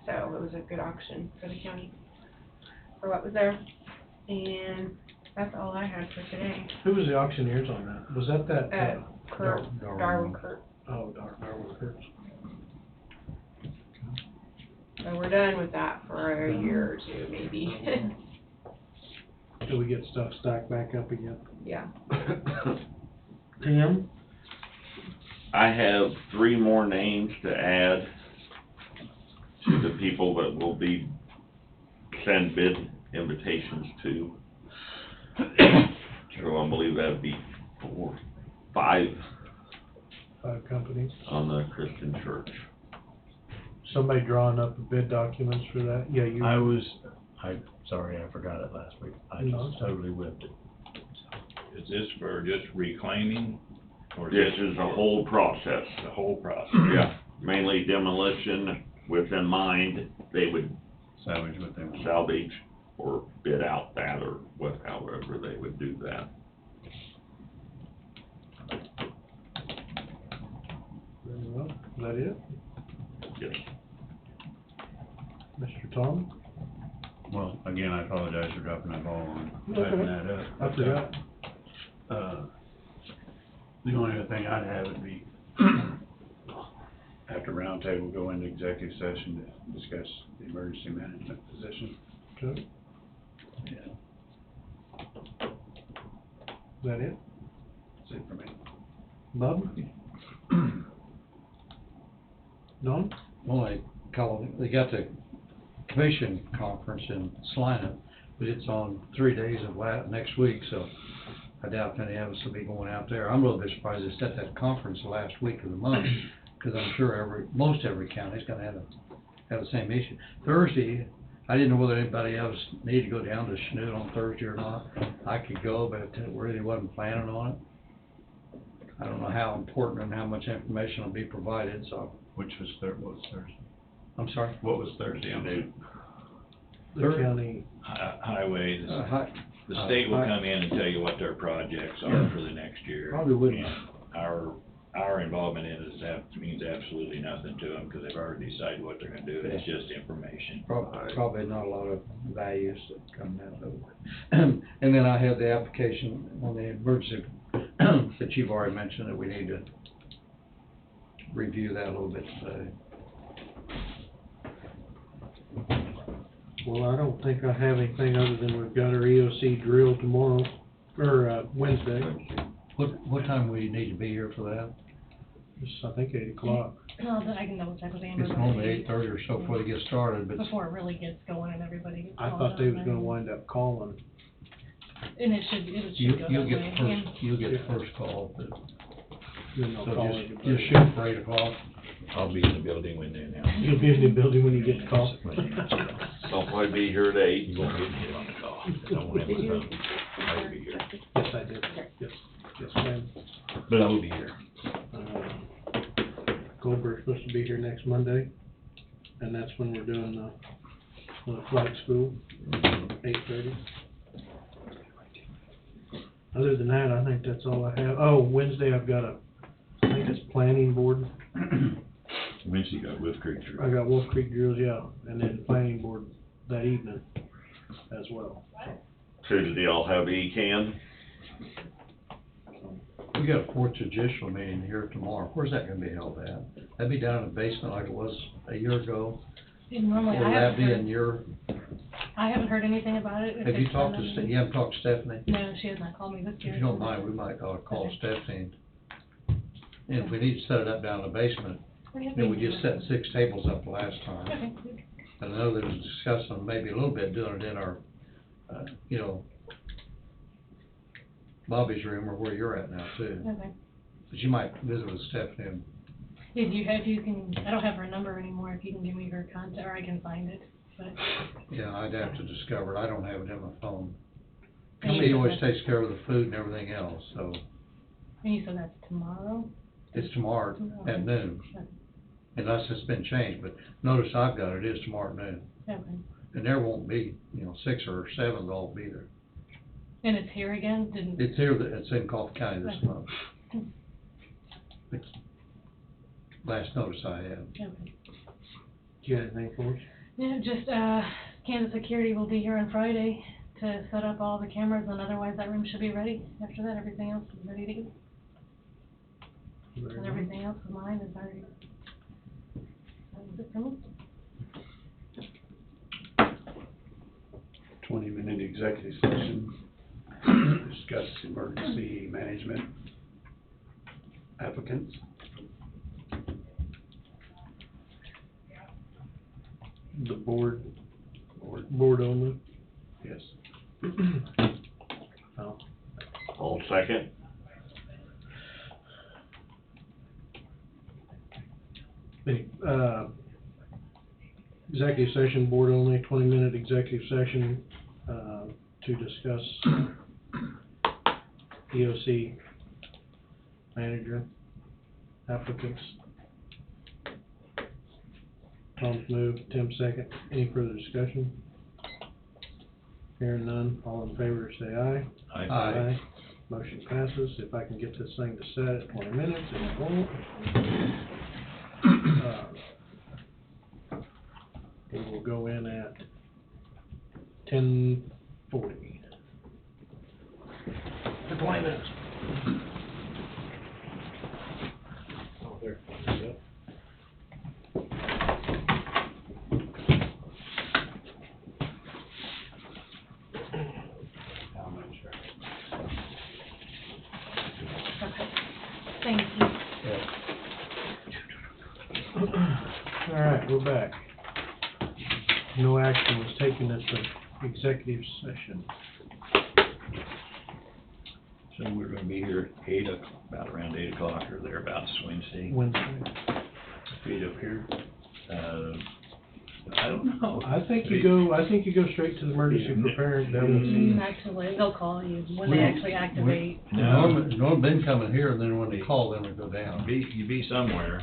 So it was a good auction for the county, for what was there. And that's all I had for today. Who was the auctioneers on that? Was that Kurt, Darwin Kurt. Oh, Darwin Kurtz. So we're done with that for a year or two, maybe. Till we get stuff stacked back up again. Yeah. Tim? I have 3 more names to add to the people that will be send bid invitations to. So I believe that'd be 5 Companies. on the Christian church. Somebody drawing up the bid documents for that? Yeah, you. Sorry, I forgot it last week. I No. just totally whipped it. Is this for just reclaiming? Or This is the whole process. The whole process? Yeah, mainly demolition with in mind, they would Salvage what they want. salvage or bid out that or what, however they would do that. Very well. Is that it? Yes. Mr. Tom? Well, again, I apologize for dropping that ball on Okay. typing that up. I forgot. The only other thing I'd have would be, after roundtable, go into executive session to discuss the emergency management position. Okay. Yeah, Is that it? that's it for me. Bob? Don? Well, they got the commission conference in Salina, but it's on 3 days of next week, so I doubt any of us will be going out there. I'm a little bit surprised they set that conference the last week of the month, because I'm sure most every county's gonna have the same issue. Thursday, I didn't know whether anybody else needed to go down to Snoot on Thursday or not. I could go, but I really wasn't planning on it. I don't know how important and how much information will be provided, so. What was Thursday? I'm sorry? What was Thursday on the? The county. Highway, Hi- the state will come in and tell you what their projects are for the next year. Probably wouldn't. And our involvement in it means absolutely nothing to them, because they've already decided what they're gonna do, it's just information. Probably not a lot of values that come out of it. And then I have the application on the emergency that you've already mentioned, that we need to review that a little bit today. Well, I don't think I have anything other than we've got our EOC drill tomorrow, or, Wednesday. What time we need to be here for that? It's, I think, 8 o'clock. I can double check with Amber. It's normally 8:30 or so before they get started, but. Before it really gets going and everybody gets I called thought they up was gonna and- wind up calling. And it should go You'll that get way. the first, you'll get the first call, but, Then they'll so call just everybody. shoot for 8 o'clock. I'll be in the building when they're now. You'll be in the building when you get the call. I'll probably be here at 8. You won't get me on the call. I won't have my phone. I'll be here. Yes, I did. Yes, ma'am. But I will be here. Goldberg's supposed to be here next Monday, and that's when we're doing the flight school, 8:30. Other than that, I think that's all I have. Oh, Wednesday I've got I think it's planning board. Wednesday got Wolf Creek. I got Wolf Creek drills, yeah, and then planning board that evening. as well, so. So do they all have E-can? We got a fourth judicial meeting here tomorrow. Where's that gonna be held at? That'd be down in the basement like it was a year ago? And normally, Or I will that haven't be in heard, your, I haven't heard anything about it. If have you it's talked done, to, then- you haven't talked to Stephanie? No, she has not called me this year. If you don't mind, we might ought to call Okay. Stephanie. And if we need to set it up down in the basement, you know, we just set 6 tables up the last time. Okay. And I know there was discussion maybe a little bit doing it in our, you know, Bobby's room or where you're at now too. Okay. But you might visit with Stephanie and, If you can, I don't have her number anymore, if you can give me her contact, or I can find it, but. yeah, I'd have to discover it. I don't have it in my phone. And you She said always that- takes care of the food and everything else, so And you said that's tomorrow? it's tomorrow Tomorrow. at noon. Okay. Unless it's been changed, but notice I've got it, it is tomorrow at noon. Okay. And there won't be, you know, 6 or 7 will all be there. And it's here again? Didn't? It's here, it's in Coffee County this Okay. month. It's last notice I had. Okay. Do you have anything for us? Yeah, just, Kansas Security will be here on Friday to set up all the cameras, and otherwise that room should be ready. After that, everything else is ready to go. And everything else of mine is already, that was it for me. 20-minute executive session, discuss emergency management applicants. The board only? Yes. Oh. All second? Executive session, board only, 20-minute executive session, to discuss EOC manager applicants. Tom's moved, Tim second. Any further discussion? Hearing none, all in favor say aye. Aye. Motion passes. If I can get this thing to set at 20 minutes, and it won't. We will go in at 10:40. For 20 minutes. Oh, there. Yep. I'll make sure. Okay. Thank you. All right, we're back. No action was taken at the executive session. So we're gonna be here at about around 8 o'clock or thereabouts Wednesday. Wednesday. Feet up here. I don't know. I think you go straight to the emergency preparedness. Actually, they'll call you when they actually activate. Norm been coming here, and then when they call, then we go down. You be somewhere,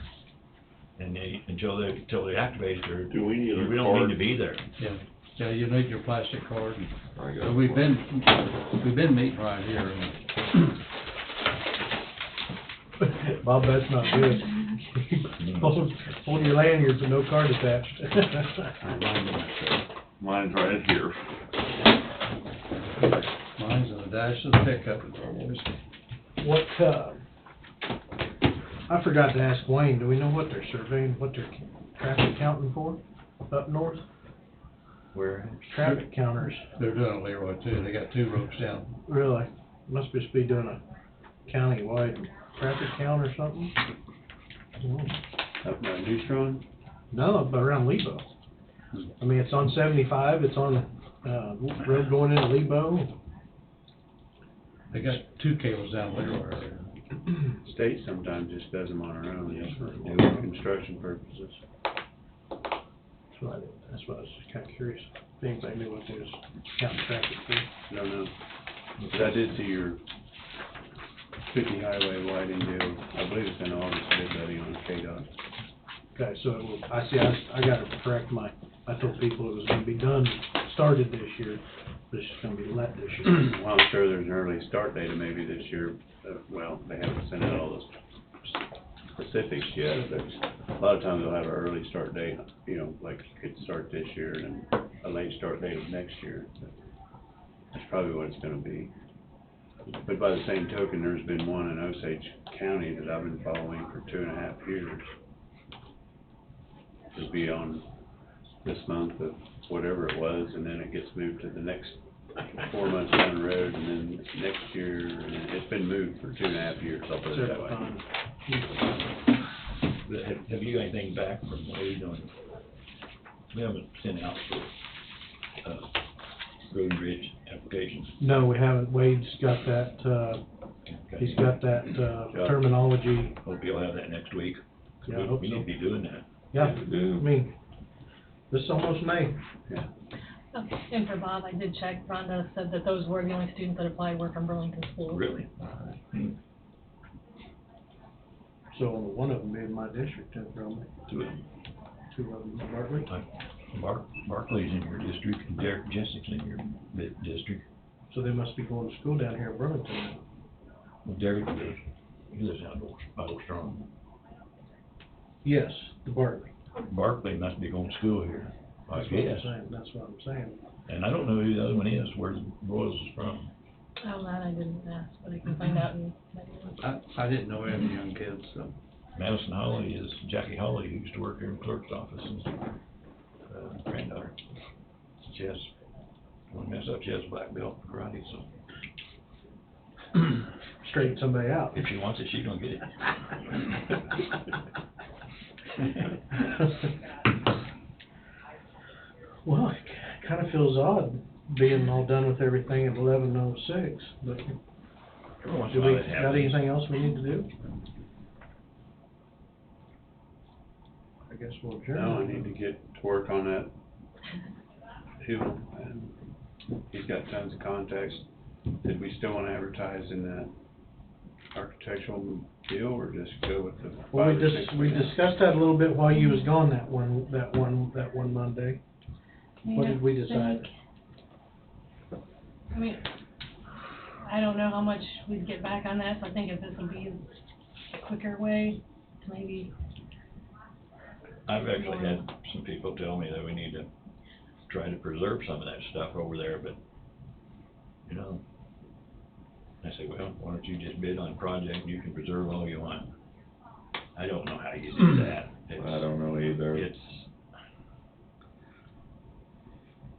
and until they activate it, Do we need a we don't card? need to be there. Yeah, yeah, you need your plastic card. I got So it. we've been meeting right here, and Bob, that's not good. Hold your lanyard with no card attached. Mine's right here. mine's in the dash of the pickup. What, I forgot to ask Wayne, do we know what they're surveying, what they're traffic counting for up north? Where? Traffic counters, They're doing it Leroy too, they got 2 ropes down. really? Must just be doing a county-wide traffic count or something? Up by Neutron. No, but around Lebo. I mean, it's on 75, it's on, road going into Lebo. They got 2 cables down Leroy area. State sometimes just does them on our own, yes, for doing construction purposes. That's what I was kinda curious, if anybody knew what they was counting traffic for. Don't know. But I did see your 50 highway widening deal. I believe it's in August, bid letting on KDOT. Okay, so it will, I gotta correct I told people it was gonna be done, started this year, but it's just gonna be let this year. Well, I'm sure there's an early start date maybe this year. Well, they haven't sent out all those specifics yet, but a lot of times they'll have an early start date, you know, like you could start this year and then a late start date of next year. That's probably what it's gonna be. But by the same token, there's been one in Osage County that I've been following for 2.5 years. It'll be on this month of whatever it was, and then it gets moved to the next 4 months down the road, and then next year, and it's been moved for 2.5 years, I'll put it that way. But have you got anything back from Wade on, we haven't sent out for, road and bridge applications? No, we haven't. Wade's got that, Okay. he's got that, terminology. Hope you'll have that next week. Yeah, I hope We so. need to be doing that. Yeah, I mean, this is almost May. Yeah. And for Bob, I did check, Rhonda said that those were the only students that applied were from Burlington schools. Really? So one of them being my district, probably. Two of them. Two of them, Bartley. Barclay's in your district, and Derek Jessic's in your district. So they must be going to school down here in Burlington now. Well, Derek lives, he lives out by Old Strong. Yes, the Bartley. Barclay must be going to school here, I That's what I'm guess. saying, that's what I'm saying. And I don't know who the other one is, where Royals is from. Oh, that I didn't ask, but I can find out and let you know. I didn't know any young kids, so. Madison Holly is Jackie Holly, who used to work here in the clerk's office, and granddaughter. She has, don't mess up, she has a black belt for karate, so Straighten somebody out. if she wants it, she gonna get it. Well, it kinda feels odd being all done with everything at 11:06, but Every once do in a we, while that got happens. anything else we need to do? I guess we'll adjourn. No, I need to get to work on that Hill, and he's got tons of contacts. Did we still wanna advertise in that architectural deal, or just go with the Well, 5 or 6? we discussed that a little bit while you was gone that one Monday. What did we decide? I mean, I don't know how much we'd get back on that, so I think if this would be a quicker way to maybe. I've actually had some people tell me that we need to try to preserve some of that stuff over there, but, you know, I say, well, why don't you just bid on a project and you can preserve all you want? I don't know how you do that. I don't know either. It's,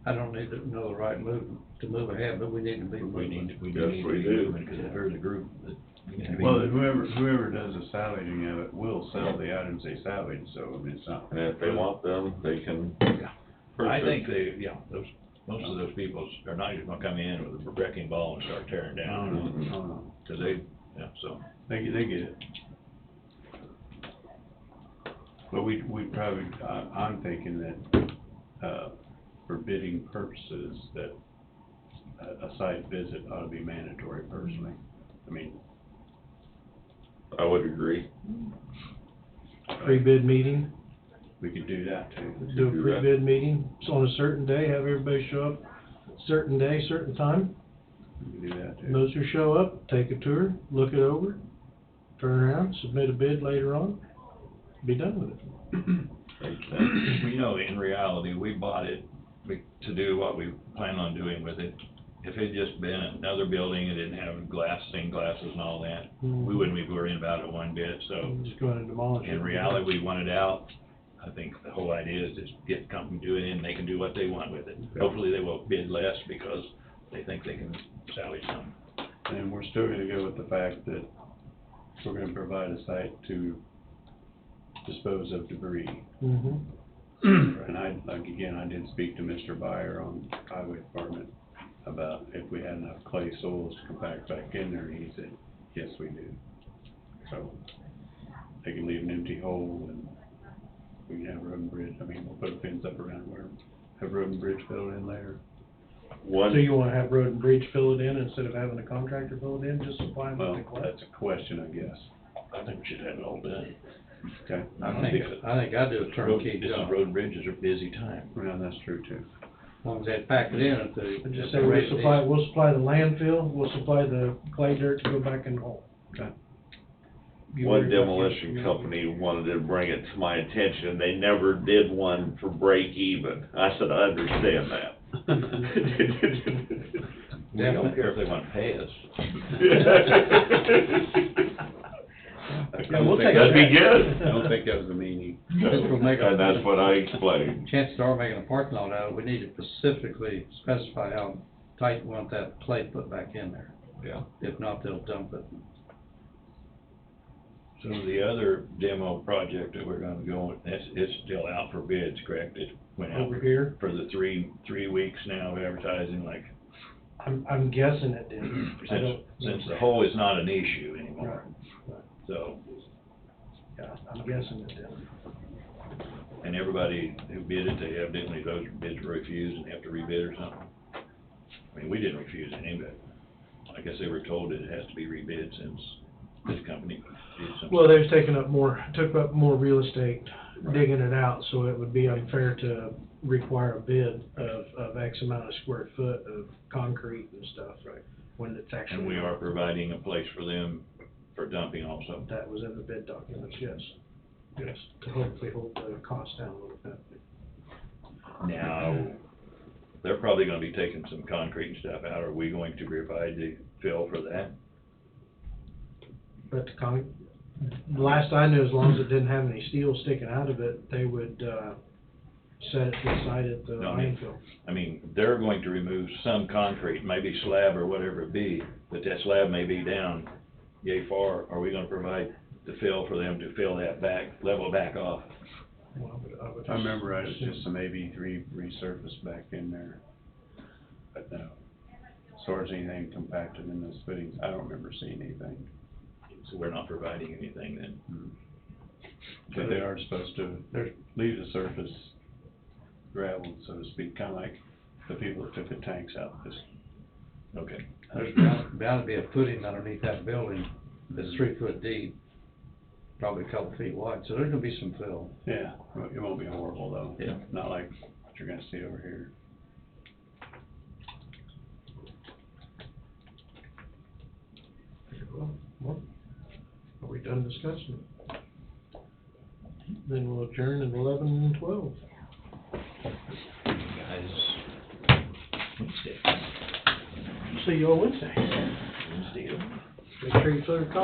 I don't need to know the right move to move ahead, but we need to be we moving. need to be do. moving, because if there's a group that. we gotta be Well, moving. whoever does the salvaging of it will sell the items they salvage, so I mean, it's not. And if they want them, they can. I think most of those people are not even gonna come in with a wrecking ball and start tearing No, down. no. Cause they, yeah, so. They get it. But we probably, I'm thinking that, for bidding purposes, that a site visit ought to be mandatory personally. I mean, I would agree. Pre-bid meeting, we could do that too. do a do that. pre-bid meeting, so on a certain day, have everybody show up, certain day, certain time. We could do that too. Those who show up, take a tour, look it over, turn around, submit a bid later on, be done with it. We know in reality, we bought it to do what we plan on doing with it. If it had just been another building, it didn't have stained glasses and all that, we wouldn't be worrying about it one bit, so. Just go ahead and demolish it. In reality, we want it out. I think the whole idea is just get the company to do it and they can do what they want with it. Hopefully they will bid less because they think they can salvage some. And we're still gonna go with the fact that we're gonna provide a site to dispose of debris. Mhm. And I did speak to Mr. Byer on Highway Department about if we had enough clay soils to compact back in there, and he said, yes, we do. So, they can leave an empty hole and we can have road and bridge, we'll put a fence up around where, have road and bridge filled in later. So you wanna have road and bridge fill it in instead of having a contractor fill it in, just supply them Well, with the clay? that's a question, I guess. I think we should have it all done. Okay? I think I'd do a turnkey This is job, road and bridges are busy time. Well, that's true too. as long as they pack it in at the. I just at say the rate it we'll supply the landfill, we'll supply the clay dirt to go back in the hole. Okay. You one worry about demolition your- company wanted to bring it to my attention, they never did one for break even. I said, I understand that. We don't care if they wanna pay us. Yeah, we'll take That'd be that. good. I don't think that was the meaning. And that's what I explained. Chances are making a parking lot out of it, we need to specifically specify how tight we want that plate put back in there. Yeah. If not, they'll dump it. So the other demo project that we're gonna go, it's still out for bids, correct? It went out Over here, for the three weeks now of advertising, like, I'm guessing it did. I don't. since the hole is not an issue anymore. Right. So, Yeah, I'm guessing it did. and everybody who bid it, they evidently, those bids were refused and they have to rebid or something. I mean, we didn't refuse any, but I guess they were told that it has to be rebid since this company did some. Well, they've took up more real estate digging it out, so it would be unfair to require a bid of X amount of square foot of concrete and stuff. Right. When it's actually. And we are providing a place for them for dumping also. That was in the bid documents, yes. Yes, to hopefully hold the cost down a little bit. Now, they're probably gonna be taking some concrete and stuff out. Are we going to provide the fill for that? But the last I knew, as long as it didn't have any steel sticking out of it, they would, set it to the side at the No, I mean- landfill. I mean, they're going to remove some concrete, maybe slab or whatever it be, but that slab may be down yay far. Are we gonna provide the fill for them to fill that back, level back off? Well, I would I remember it was assume- just some AB3 resurfaced back in there. But no, as far as anything compacted in those footings, I don't remember seeing anything. So we're not providing anything then? But they are supposed to, leave the surface gravelled, so to speak, kinda like the people that took the tanks out this. Okay. There's bound to be a footing underneath that building that's 3 foot deep, probably a couple feet wide, so there's gonna be some fill. Yeah, it won't be horrible though. Yeah. Not like what you're gonna see over here. Well, are we done discussing it? Then we'll adjourn at 11:12. Guys, Wednesday. See you on Wednesday. Wednesday. Make sure you fill your coffee.